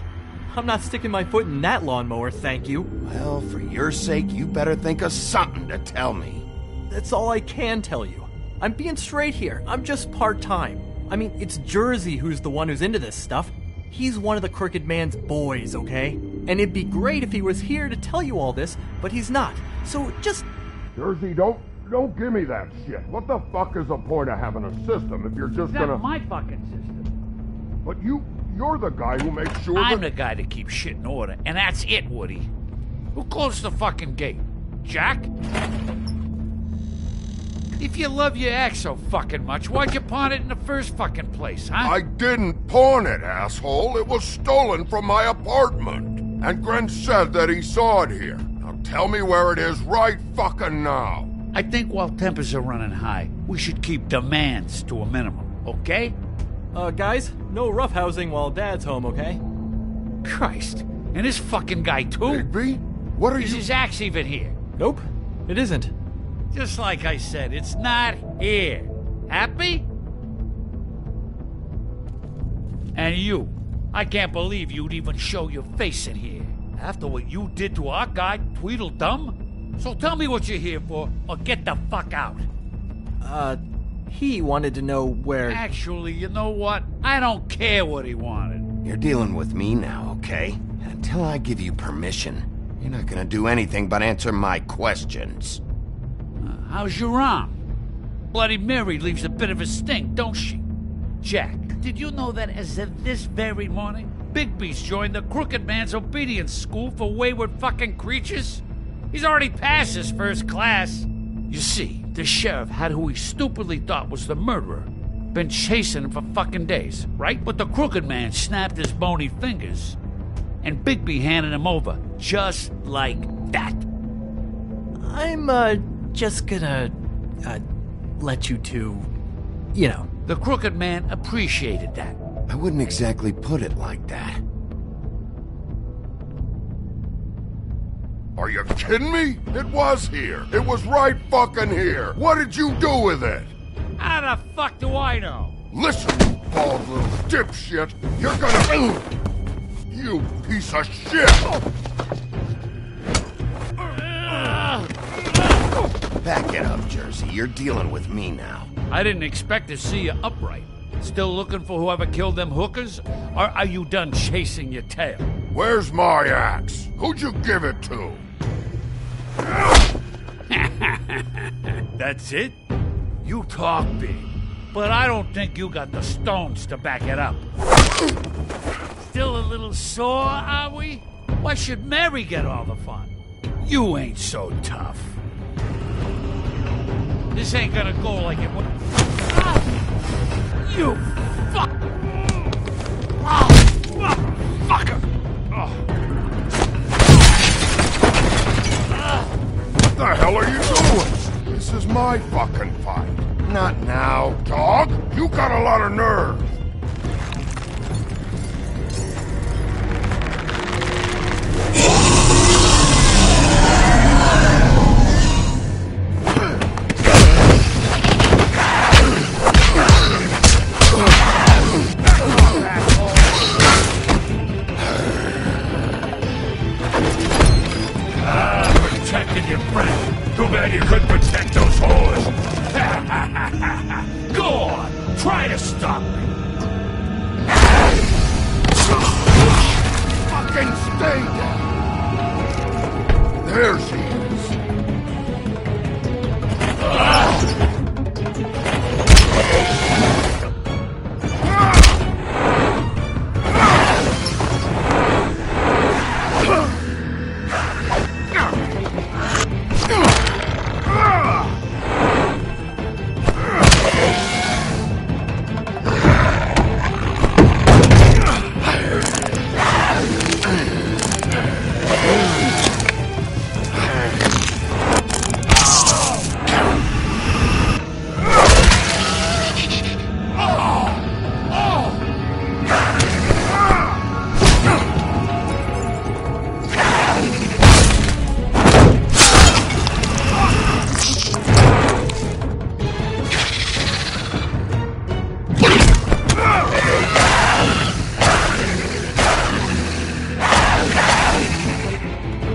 I'm not sticking my foot in that lawnmower, thank you. Well, for your sake, you better think of something to tell me. That's all I can tell you. I'm being straight here. I'm just part-time. I mean, it's Jersey who's the one who's into this stuff. He's one of the Crooked Man's boys, okay? And it'd be great if he was here to tell you all this, but he's not. So just... Jersey, don't give me that shit. What the fuck is the point of having a system if you're just gonna... That's my fucking system. But you're the guy who makes sure I'm the guy that keeps shit in order, and that's it, Woody. Who closed the fucking gate? Jack? If you love your ex so fucking much, why'd you pawn it in the first fucking place, huh? I didn't pawn it, asshole. It was stolen from my apartment. And Gren said that he saw it here. Now tell me where it is right fucking now. I think while tempers are running high, we should keep demands to a minimum, okay? Guys, no roughhousing while Dad's home, okay? Christ. And this fucking guy, too? Bigby? What are you... Is his axe even here? Nope, it isn't. Just like I said, it's not here. Happy? And you. I can't believe you'd even show your face in here. After what you did to our guy, Tweedledum? So tell me what you're here for, or get the fuck out. He wanted to know where... Actually, you know what? I don't care what he wanted. You're dealing with me now, okay? Until I give you permission, you're not gonna do anything but answer my questions. How's your arm? Bloody Mary leaves a bit of a stink, don't she? Jack, did you know that as of this very morning, Bigby's joined the Crooked Man's obedience school for wayward fucking creatures? He's already passed his first class. You see, the sheriff had who he stupidly thought was the murderer. Been chasing him for fucking days, right? But the Crooked Man snapped his bony fingers, and Bigby handed him over, just like that. I'm, just gonna, let you two, you know. The Crooked Man appreciated that. I wouldn't exactly put it like that. Are you kidding me? It was here. It was right fucking here. What did you do with it? How the fuck do I know? Listen, you bald little dipshit. You're gonna... You piece of shit! Back it up, Jersey. You're dealing with me now. I didn't expect to see you upright. Still looking for whoever killed them hookers? Or are you done chasing your tail? Where's my axe? Who'd you give it to? That's it? You talk big, but I don't think you got the stones to back it up. Still a little sore, are we? Why should Mary get all the fun? You ain't so tough. This ain't gonna go like it was. You fuck! Fucker! What the hell are you doing? This is my fucking fight. Not now. Dog, you got a lot of nerve. Protected your friend. Too bad you couldn't protect those whores. Go on, try to stop me. Fucking stay down. There she is.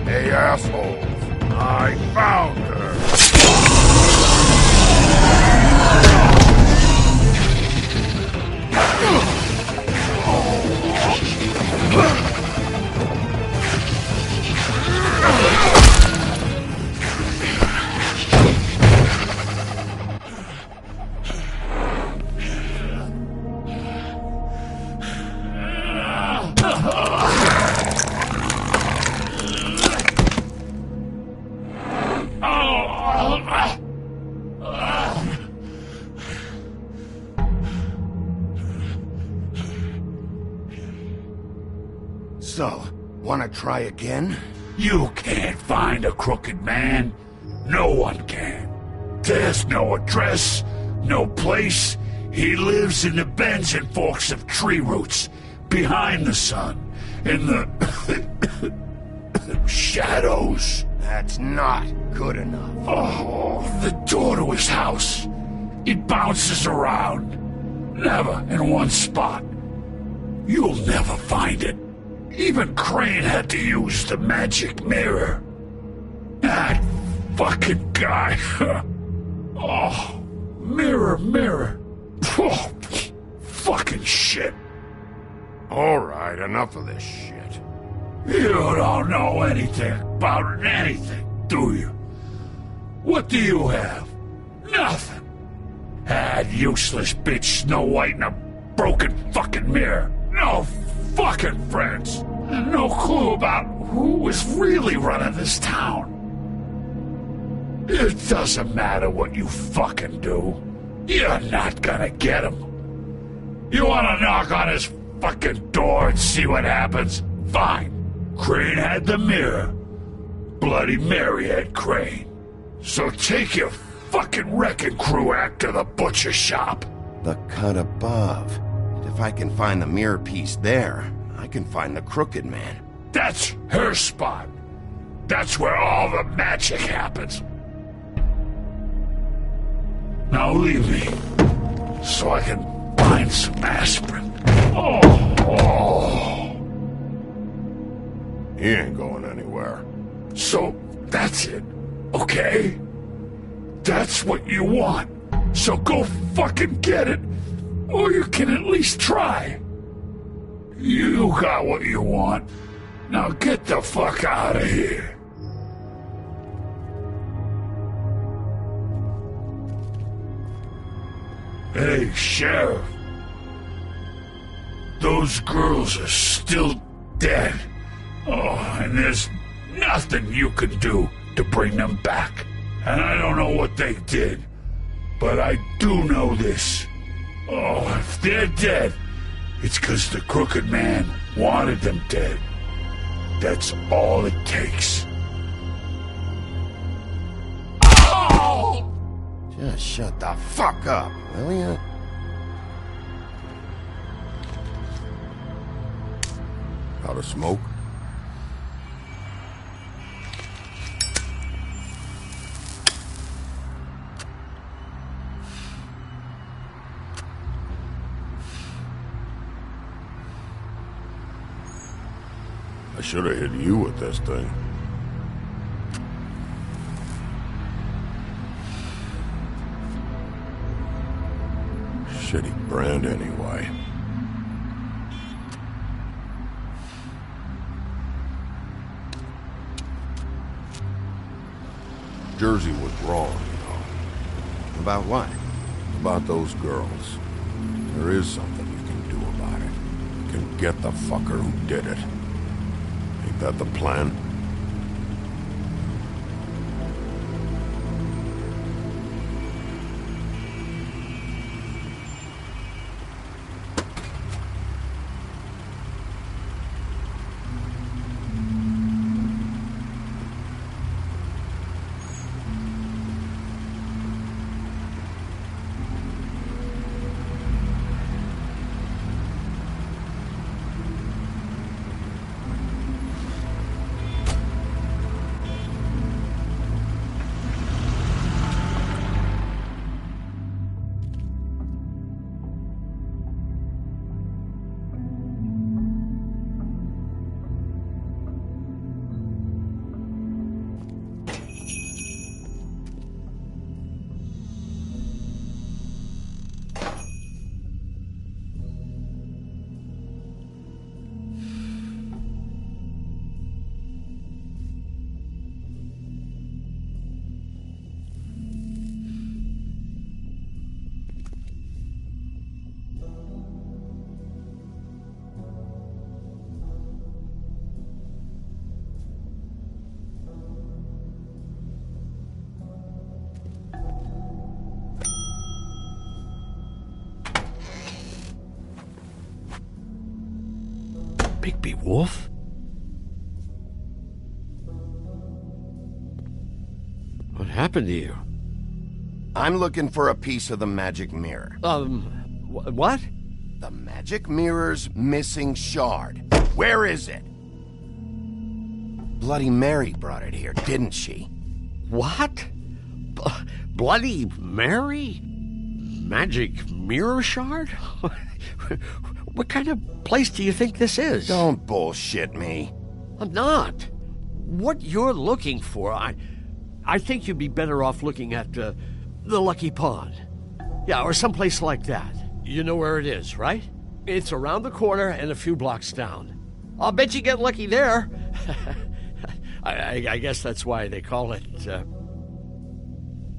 Hey, assholes. I found her. So, wanna try again? You can't find a crooked man. No one can. There's no address, no place. He lives in the bends and forks of tree roots, behind the sun, in the shadows. That's not good enough. Oh, the door to his house. It bounces around. Never in one spot. You'll never find it. Even Crane had to use the magic mirror. That fucking guy. Oh, mirror, mirror. Oh, fucking shit. All right, enough of this shit. You don't know anything about anything, do you? What do you have? Nothing. Had useless bitch Snow White and a broken fucking mirror. No fucking friends. And no clue about who was really running this town. It doesn't matter what you fucking do. You're not gonna get him. You wanna knock on his fucking door and see what happens? Fine. Crane had the mirror. Bloody Mary had Crane. So take your fucking wrecking crew act to the butcher shop. The cut above. And if I can find the mirror piece there, I can find the Crooked Man. That's her spot. That's where all the magic happens. Now leave me, so I can find some aspirin. He ain't going anywhere. So, that's it, okay? That's what you want. So go fucking get it, or you can at least try. You got what you want. Now get the fuck out of here. Hey, Sheriff. Those girls are still dead. Oh, and there's nothing you can do to bring them back. And I don't know what they did, but I do know this. Oh, if they're dead, it's 'cause the Crooked Man wanted them dead. That's all it takes. Oh! Just shut the fuck up, will you? Out of smoke? I should have hit you with this thing. Shitty brand anyway. Jersey was wrong, you know. About what? About those girls. There is something you can do about it. You can get the fucker who did it. Ain't that the plan? Bigby Wolf? What happened to you? I'm looking for a piece of the magic mirror. What? The magic mirror's missing shard. Where is it? Bloody Mary brought it here, didn't she? What? Bloody Mary? Magic mirror shard? What kind of place do you think this is? Don't bullshit me. I'm not. What you're looking for, I think you'd be better off looking at the Lucky Pond. Yeah, or someplace like that. You know where it is, right? It's around the corner and a few blocks down. I'll bet you get lucky there. I guess that's why they call it,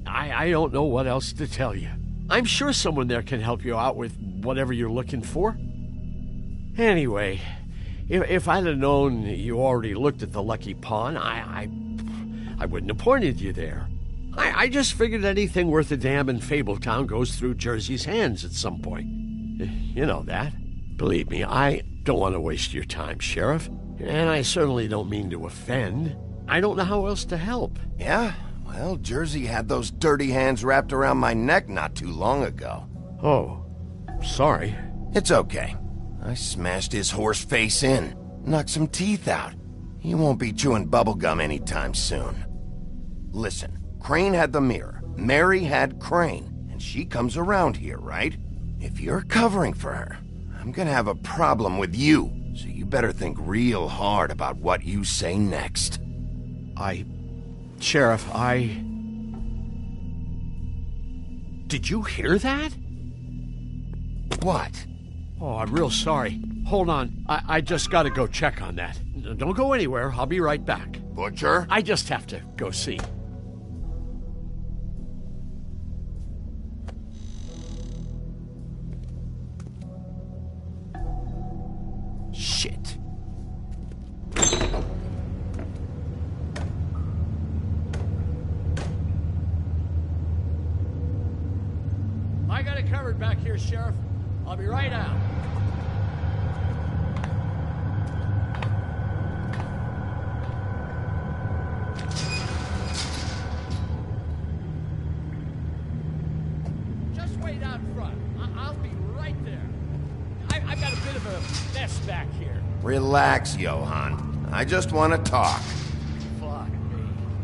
I don't know what else to tell you. I'm sure someone there can help you out with whatever you're looking for. Anyway, if I'd have known you already looked at the Lucky Pond, I wouldn't have pointed you there. I just figured anything worth a damn in Fabletown goes through Jersey's hands at some point. You know that. Believe me, I don't want to waste your time, Sheriff. And I certainly don't mean to offend. I don't know how else to help. Yeah? Well, Jersey had those dirty hands wrapped around my neck not too long ago. Oh, sorry. It's okay. I smashed his horse face in, knocked some teeth out. You won't be chewing bubblegum anytime soon. Listen, Crane had the mirror, Mary had Crane, and she comes around here, right? If you're covering for her, I'm gonna have a problem with you, so you better think real hard about what you say next. Sheriff, Did you hear that? What? Oh, I'm real sorry. Hold on, I just gotta go check on that. Don't go anywhere, I'll be right back. Butcher? I just have to go see. Shit. I got it covered back here, Sheriff. I'll be right out. Just wait out front. I'll be right there. I've got a bit of a mess back here. Relax, Johann. I just want to talk. Fuck me.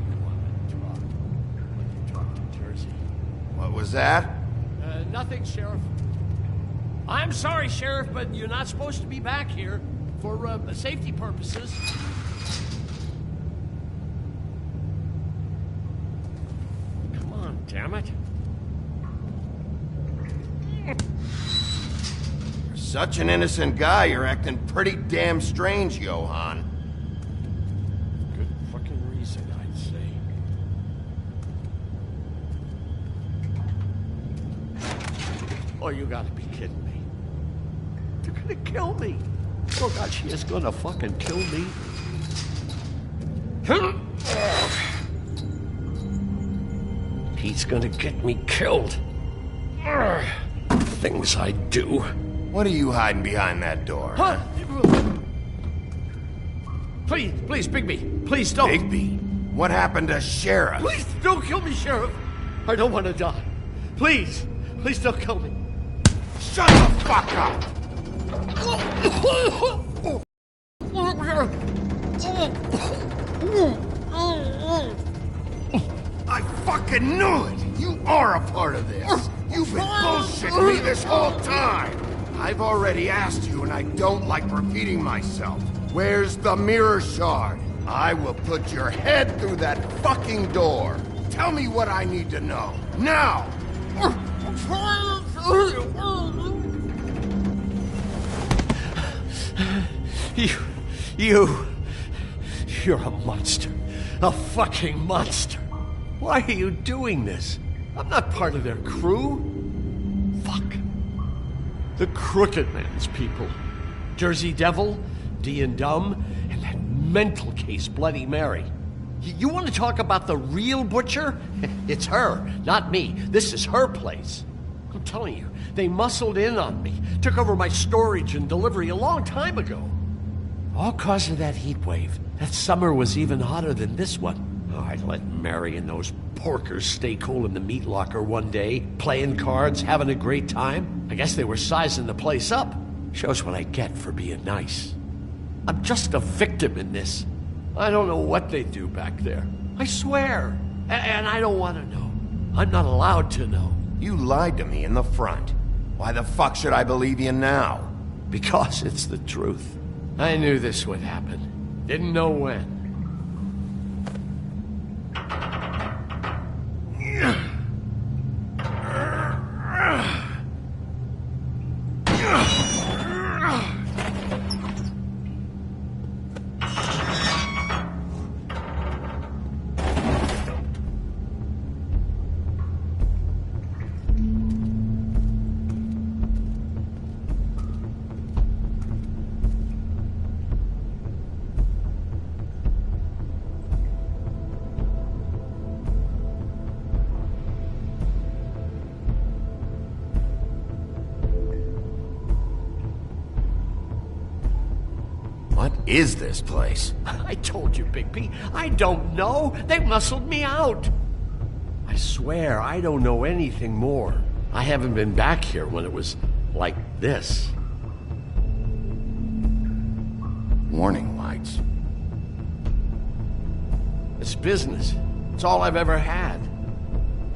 You want to talk. When you talk to Jersey. What was that? Nothing, Sheriff. I'm sorry, Sheriff, but you're not supposed to be back here for safety purposes. Come on, damn it. You're such an innocent guy, you're acting pretty damn strange, Johann. Good fucking reason, I'd say. Oh, you gotta be kidding me. They're gonna kill me. Oh, God, she is gonna fucking kill me. He's gonna get me killed. Things I do. What are you hiding behind that door? Huh? Please, Bigby. Please don't. Bigby? What happened to Sheriff? Please don't kill me, Sheriff. I don't want to die. Please don't kill me. Shut the fuck up! I fucking knew it! You are a part of this! You've been bullshitting me this whole time! I've already asked you and I don't like repeating myself. Where's the mirror shard? I will put your head through that fucking door. Tell me what I need to know. Now! You're a monster. A fucking monster. Why are you doing this? I'm not part of their crew. Fuck. The Crooked Man's people. Jersey Devil, D and Dumb, and that mental case, Bloody Mary. You want to talk about the real butcher? It's her, not me. This is her place. I'm telling you, they muscled in on me, took over my storage and delivery a long time ago. All cause of that heat wave. That summer was even hotter than this one. Oh, I let Mary and those porkers stay cool in the meat locker one day, playing cards, having a great time. I guess they were sizing the place up. Shows what I get for being nice. I'm just a victim in this. I don't know what they do back there. I swear. And I don't want to know. I'm not allowed to know. You lied to me in the front. Why the fuck should I believe you now? Because it's the truth. I knew this would happen. Didn't know when. What is this place? I told you, Bigby. I don't know. They muscled me out. I swear, I don't know anything more. I haven't been back here when it was like this. Warning lights. It's business. It's all I've ever had.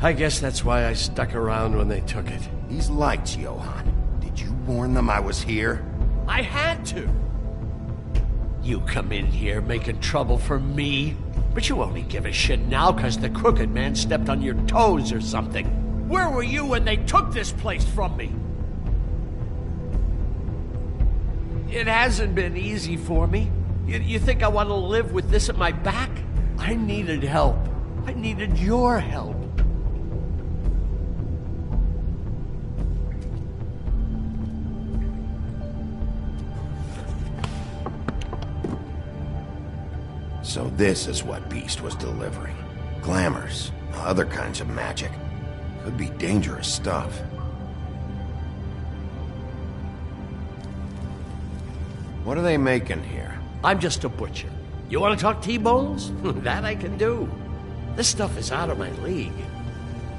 I guess that's why I stuck around when they took it. These lights, Johann. Did you warn them I was here? I had to. You come in here making trouble for me, but you only give a shit now because the Crooked Man stepped on your toes or something. Where were you when they took this place from me? It hasn't been easy for me. You think I want to live with this at my back? I needed help. I needed your help. So this is what Beast was delivering. Glamours, other kinds of magic. Could be dangerous stuff. What are they making here? I'm just a butcher. You want to talk T-bones? That I can do. This stuff is out of my league.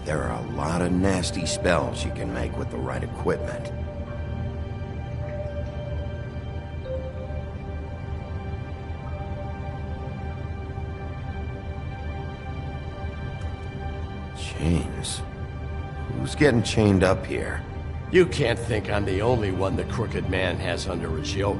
There are a lot of nasty spells you can make with the right equipment. Chains? Who's getting chained up here? You can't think I'm the only one the Crooked Man has under his yoke.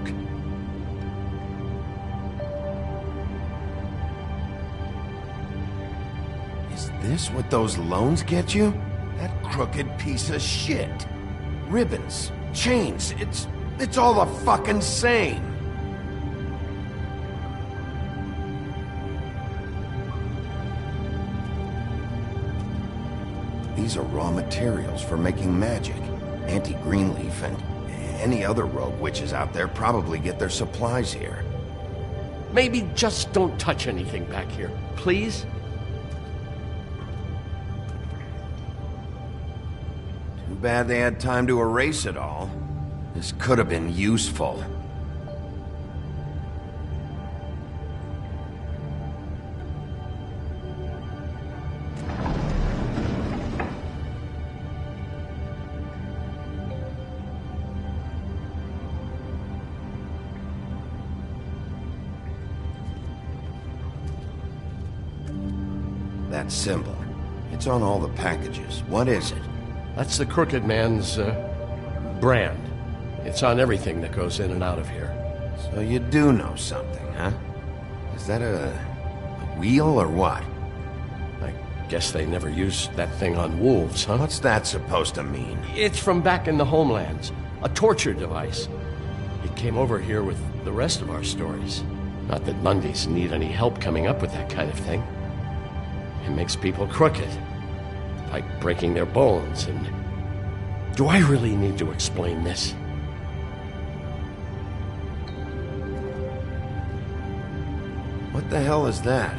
Is this what those loans get you? That crooked piece of shit. Ribbons, chains, it's all the fucking same. These are raw materials for making magic. Auntie Greenleaf and any other rogue witches out there probably get their supplies here. Maybe just don't touch anything back here, please? Too bad they had time to erase it all. This could have been useful. That symbol. It's on all the packages. What is it? That's the Crooked Man's, brand. It's on everything that goes in and out of here. So you do know something, huh? Is that a wheel or what? I guess they never used that thing on wolves, huh? What's that supposed to mean? It's from back in the homelands. A torture device. It came over here with the rest of our stories. Not that Mundies need any help coming up with that kind of thing. It makes people crooked. Like breaking their bones and... Do I really need to explain this? What the hell is that?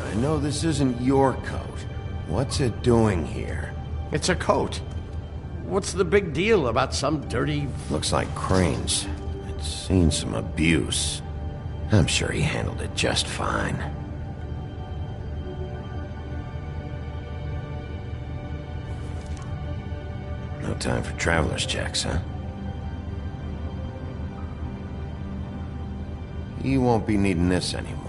I know this isn't your coat. What's it doing here? It's a coat. What's the big deal about some dirty... Looks like Crane's. It's seen some abuse. I'm sure he handled it just fine. No time for traveler's checks, huh? You won't be needing this anymore.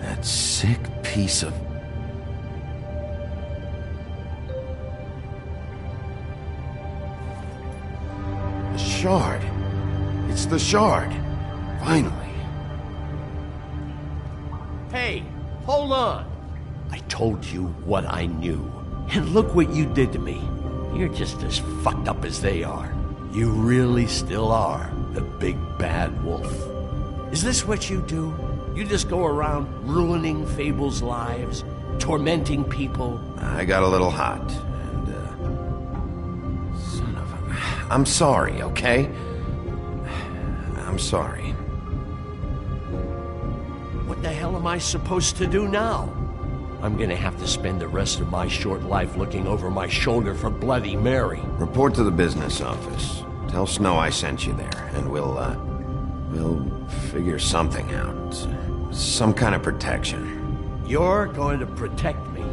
That sick piece of... The shard. It's the shard. Finally. Hey, hold on. I told you what I knew. And look what you did to me. You're just as fucked up as they are. You really still are the big bad wolf. Is this what you do? You just go around ruining Fable's lives, tormenting people? I got a little hot, and, son of a... I'm sorry, okay? I'm sorry. What the hell am I supposed to do now? I'm gonna have to spend the rest of my short life looking over my shoulder for Bloody Mary. Report to the business office. Tell Snow I sent you there, and we'll figure something out. Some kind of protection. You're going to protect me.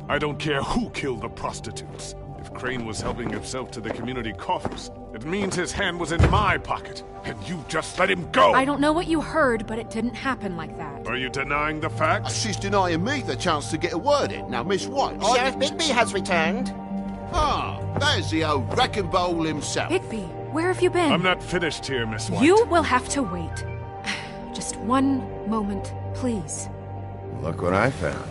I don't care who killed the prostitutes. If Crane was helping himself to the community coffers, it means his hand was in my pocket, and you just let him go! I don't know what you heard, but it didn't happen like that. Are you denying the facts? She's denying me the chance to get a word in. Now, Miss White... Sheriff Bigby has returned. Ah, there's the old wrecking bowl himself. Bigby, where have you been? I'm not finished here, Miss White. You will have to wait. Just one moment, please. Look what I found.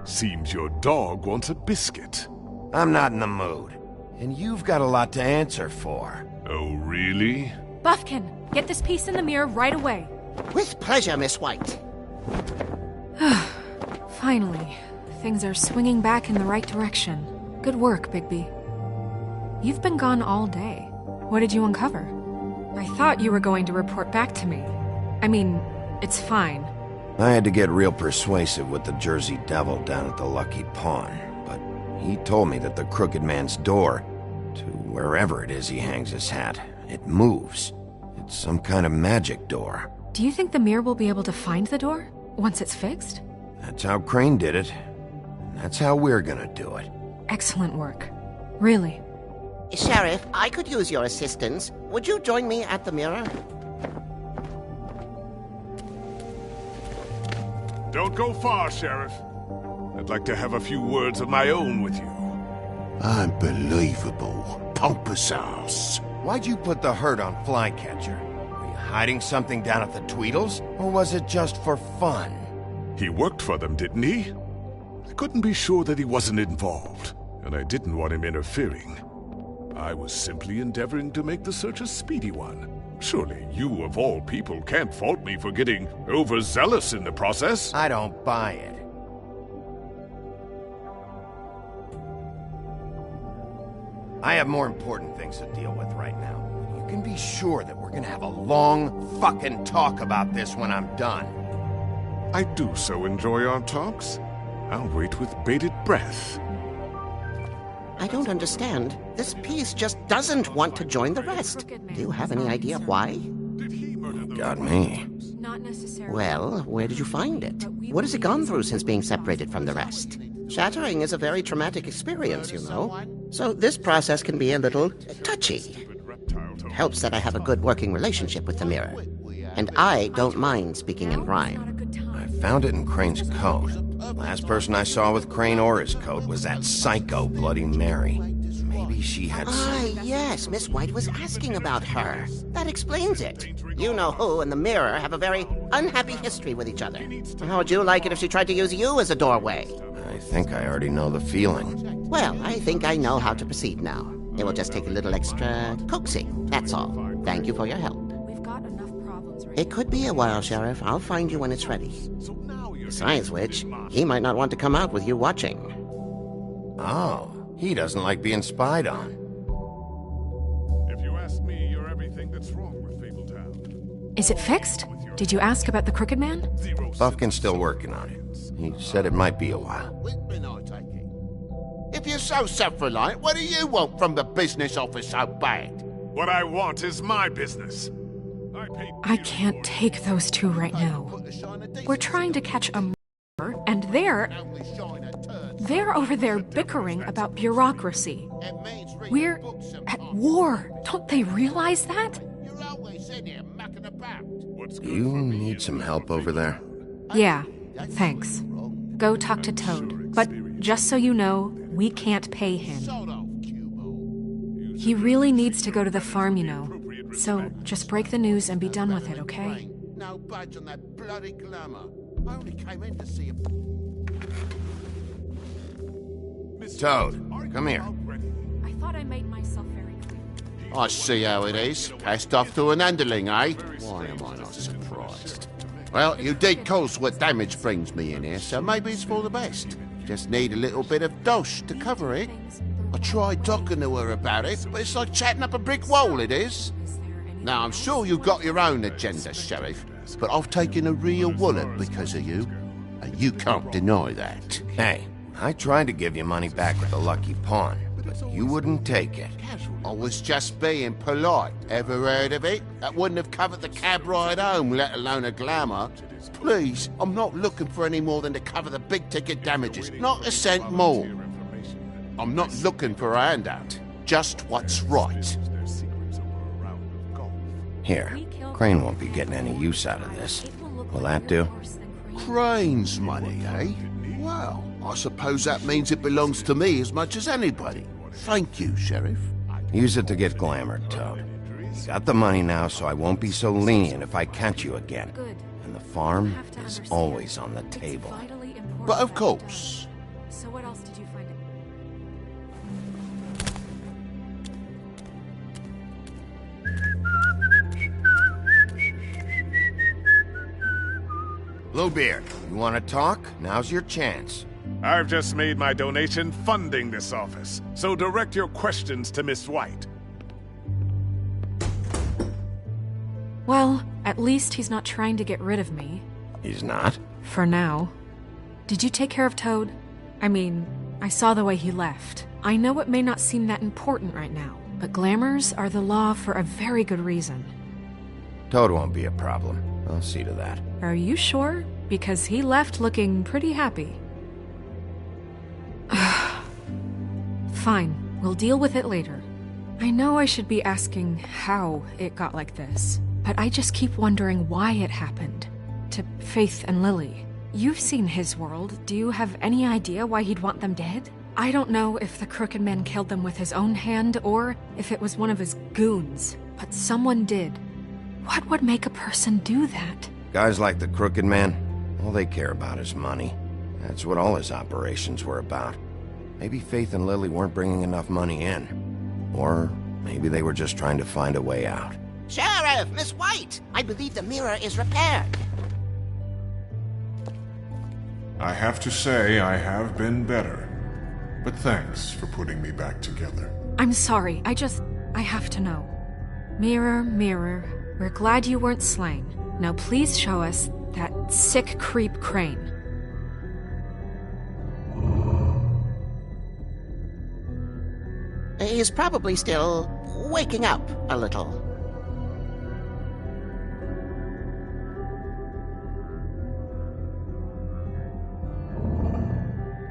Seems your dog wants a biscuit. I'm not in the mood. And you've got a lot to answer for. Oh, really? Buffkin, get this piece in the mirror right away. With pleasure, Miss White. Finally, things are swinging back in the right direction. Good work, Bigby. You've been gone all day. What did you uncover? I thought you were going to report back to me. I mean, it's fine. I had to get real persuasive with the Jersey Devil down at the Lucky Pawn, but he told me that the Crooked Man's door, to wherever it is he hangs his hat, it moves. It's some kind of magic door. Do you think the mirror will be able to find the door, once it's fixed? That's how Crane did it, and that's how we're gonna do it. Excellent work. Really. Sheriff, I could use your assistance. Would you join me at the mirror? Don't go far, Sheriff. I'd like to have a few words of my own with you. Unbelievable. Pompous ass. Why'd you put the hurt on Flycatcher? Were you hiding something down at the Tweedles? Or was it just for fun? He worked for them, didn't he? I couldn't be sure that he wasn't involved, and I didn't want him interfering. I was simply endeavoring to make the search a speedy one. Surely you, of all people, can't fault me for getting overzealous in the process. I don't buy it. I have more important things to deal with right now. You can be sure that we're gonna have a long fucking talk about this when I'm done. I do so enjoy our talks. I'll wait with bated breath. I don't understand. This piece just doesn't want to join the rest. Do you have any idea why? Got me. Not necessarily. Well, where did you find it? What has it gone through since being separated from the rest? Shattering is a very traumatic experience, you know. So this process can be a little touchy. It helps that I have a good working relationship with the mirror. And I don't mind speaking in rhyme. I found it in Crane's coat. Last person I saw with Crane or his coat was that psycho Bloody Mary. Maybe she had Yes, Miss White was asking about her. That explains it. You know who and the mirror have a very unhappy history with each other. How would you like it if she tried to use you as a doorway? I think I already know the feeling. Well, I think I know how to proceed now. It will just take a little extra coaxing, that's all. Thank you for your help. We've got enough problems right It could be a while, Sheriff. I'll find you when it's ready. Besides which, he might not want to come out with you watching. Oh, he doesn't like being spied on. If you ask me, you're everything that's wrong with Fabletown. Is it fixed? Did you ask about the Crooked Man? Buffkin's still working on it. He said it might be a while. If you're so self-reliant, what do you want from the business office so bad? What I want is my business. I can't take those two right now. We're trying to catch a murderer, and they're over there bickering about bureaucracy. We're at war. Don't they realize that? You need some help over there? Yeah, thanks. Go talk to Toad. But just so you know, we can't pay him. He really needs to go to the farm, you know. So just break the news and be done with it, okay? No budge on that bloody glamour. I only came in to see a... Toad, come here. I thought I made myself very clear. I see how it is. Passed off to an underling, eh? Why am I not surprised? Well, you did cause what damage brings me in here, so maybe it's for the best. Just need a little bit of dosh to cover it. I tried talking to her about it, but it's like chatting up a brick wall, it is. Now, I'm sure you've got your own agenda, Sheriff, but I've taken a real wallop because of you, and you can't deny that. Hey, I tried to give you money back with the Lucky Pawn, but you wouldn't take it. I was just being polite. Ever heard of it? That wouldn't have covered the cab ride home, let alone a glamour. Please, I'm not looking for any more than to cover the big-ticket damages. Not a cent more. I'm not looking for a handout. Just what's right. Here, Crane won't be getting any use out of this. Will that do? Crane's money, eh? Well, I suppose that means it belongs to me as much as anybody. Thank you, Sheriff. Use it to get glamored, Toad. You got the money now, so I won't be so lenient if I catch you again. And the farm is always on the table. But of course. So what else did you find out? Bluebeard, you want to talk? Now's your chance. I've just made my donation funding this office, so direct your questions to Miss White. Well, at least he's not trying to get rid of me. He's not? For now. Did you take care of Toad? I mean, I saw the way he left. I know it may not seem that important right now, but glamours are the law for a very good reason. Toad won't be a problem. I'll see to that. Are you sure? Because he left looking pretty happy. Fine, we'll deal with it later. I know I should be asking how it got like this, but I just keep wondering why it happened. To Faith and Lily. You've seen his world. Do you have any idea why he'd want them dead? I don't know if the Crooked Man killed them with his own hand or if it was one of his goons, but someone did. What would make a person do that? Guys like the Crooked Man, all they care about is money. That's what all his operations were about. Maybe Faith and Lily weren't bringing enough money in. Or maybe they were just trying to find a way out. Sheriff, Miss White! I believe the mirror is repaired. I have to say I have been better. But thanks for putting me back together. I'm sorry, I have to know. Mirror, mirror, we're glad you weren't slain. Now please show us that sick creep Crane. He's probably still waking up a little.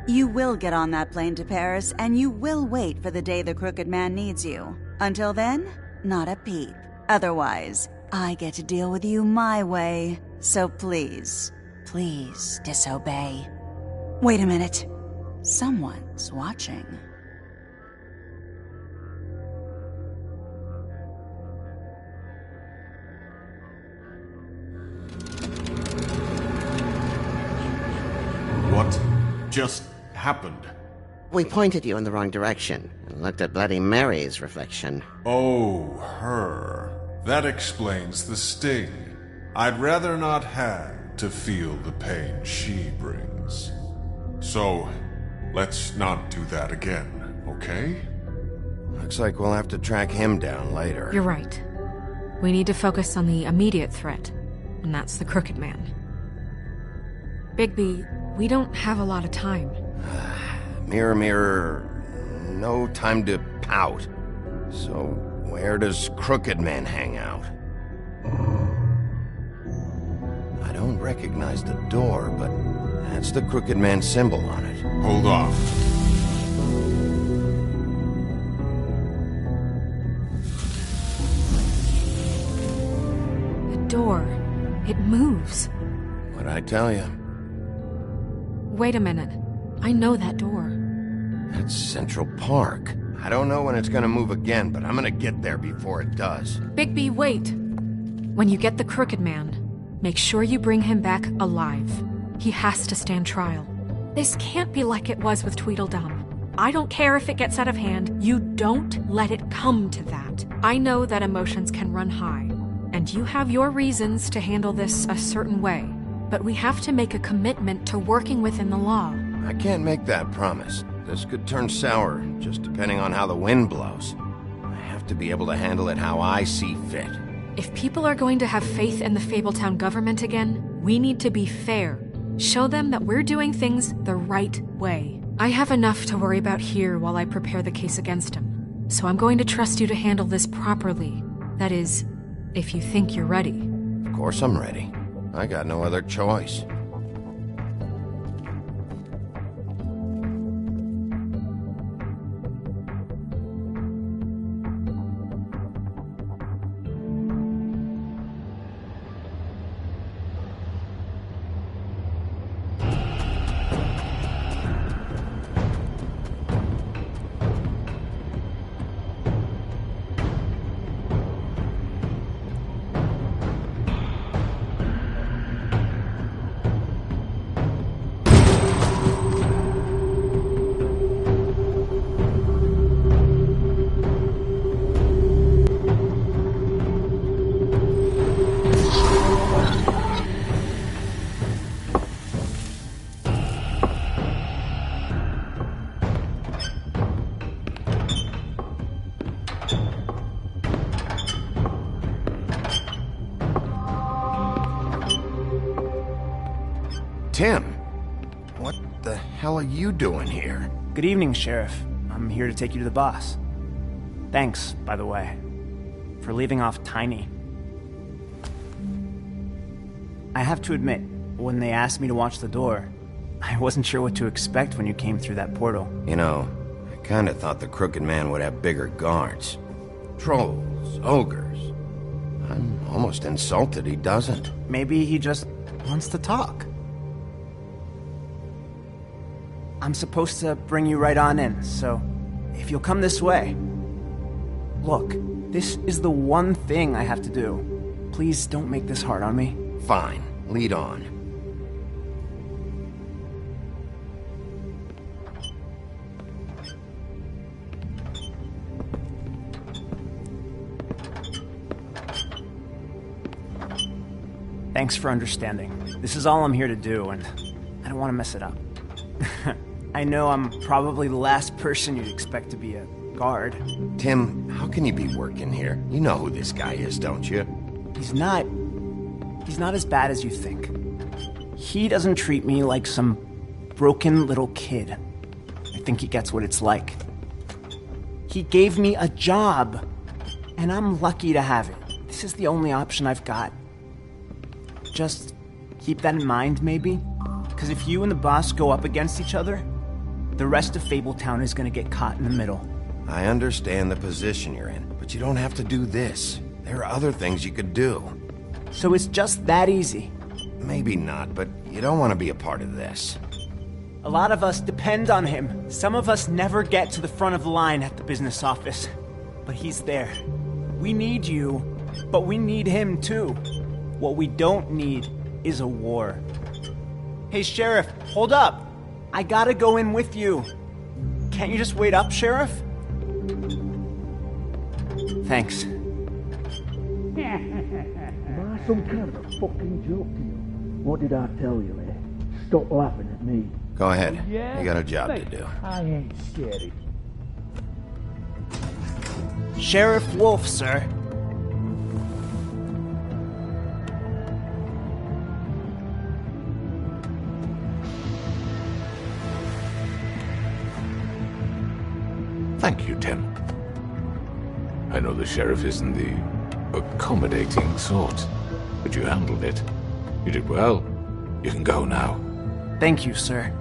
You will get on that plane to Paris, and you will wait for the day the Crooked Man needs you. Until then, not a peep. Otherwise, I get to deal with you my way. So please, please disobey. Wait a minute. Someone's watching. What just happened? We pointed you in the wrong direction and looked at Bloody Mary's reflection. Oh, her. That explains the sting. I'd rather not have to feel the pain she brings. So, let's not do that again, okay? Looks like we'll have to track him down later. You're right. We need to focus on the immediate threat, and that's the Crooked Man. Bigby, we don't have a lot of time. Mirror, mirror, no time to pout. So, where does Crooked Man hang out? I don't recognize the door, but that's the Crooked Man symbol on it. Hold on. The door. It moves. What'd I tell you? Wait a minute. I know that door. That's Central Park. I don't know when it's gonna move again, but I'm gonna get there before it does. Bigby, wait! When you get the Crooked Man, make sure you bring him back alive. He has to stand trial. This can't be like it was with Tweedledum. I don't care if it gets out of hand. You don't let it come to that. I know that emotions can run high, and you have your reasons to handle this a certain way. But we have to make a commitment to working within the law. I can't make that promise. This could turn sour, just depending on how the wind blows. I have to be able to handle it how I see fit. If people are going to have faith in the Fabletown government again, we need to be fair. Show them that we're doing things the right way. I have enough to worry about here while I prepare the case against him. So I'm going to trust you to handle this properly. That is, if you think you're ready. Of course I'm ready. I got no other choice. Tim, what the hell are you doing here? Good evening, Sheriff. I'm here to take you to the boss. Thanks, by the way, for leaving off Tiny. I have to admit, when they asked me to watch the door, I wasn't sure what to expect when you came through that portal. You know, I kinda thought the Crooked Man would have bigger guards. Trolls, ogres. I'm almost insulted he doesn't. Maybe he just wants to talk. I'm supposed to bring you right on in, so if you'll come this way. Look, this is the one thing I have to do. Please don't make this hard on me. Fine, lead on. Thanks for understanding. This is all I'm here to do, and I don't want to mess it up. I know I'm probably the last person you'd expect to be a guard. Tim, how can you be working here? You know who this guy is, don't you? He's not as bad as you think. He doesn't treat me like some broken little kid. I think he gets what it's like. He gave me a job, and I'm lucky to have it. This is the only option I've got. Just keep that in mind, maybe? Because if you and the boss go up against each other, the rest of Fabletown is gonna get caught in the middle. I understand the position you're in, but you don't have to do this. There are other things you could do. So it's just that easy? Maybe not, but you don't want to be a part of this. A lot of us depend on him. Some of us never get to the front of the line at the business office. But he's there. We need you, but we need him too. What we don't need is a war. Hey, Sheriff, hold up! I gotta go in with you. Can't you just wait up, Sheriff? Thanks. Am I some kind of a fucking joke to you? What did I tell you, eh? Stop laughing at me. Go ahead. Yeah? You got a job to do. I ain't scared. Sheriff Wolf, sir. Thank you, Tim. I know the sheriff isn't the accommodating sort, but you handled it. You did well. You can go now. Thank you, sir.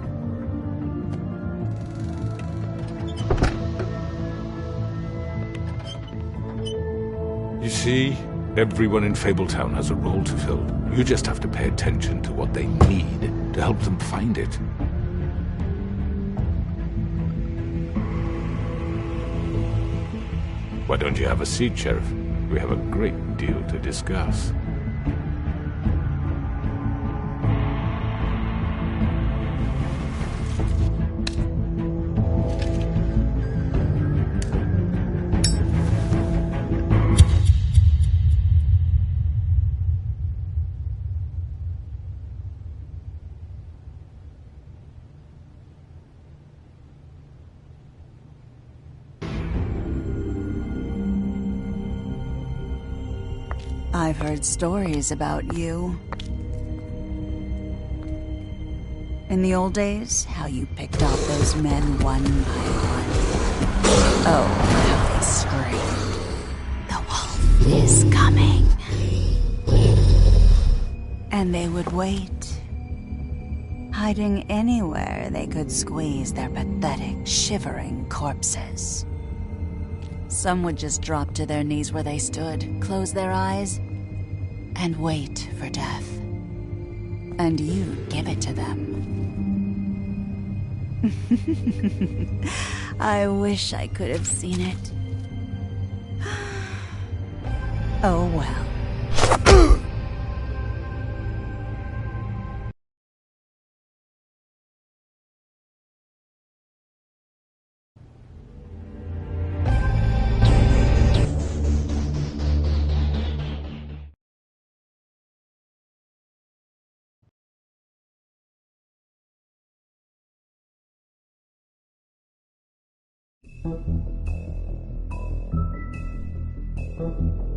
You see, everyone in Fabletown has a role to fill. You just have to pay attention to what they need to help them find it. Why don't you have a seat, Sheriff? We have a great deal to discuss. I've heard stories about you. In the old days, how you picked off those men one by one. Oh, how they screamed. The wolf is coming. And they would wait, hiding anywhere they could squeeze their pathetic, shivering corpses. Some would just drop to their knees where they stood, close their eyes, and wait for death. And you'd give it to them. I wish I could have seen it. Oh well. Thank you.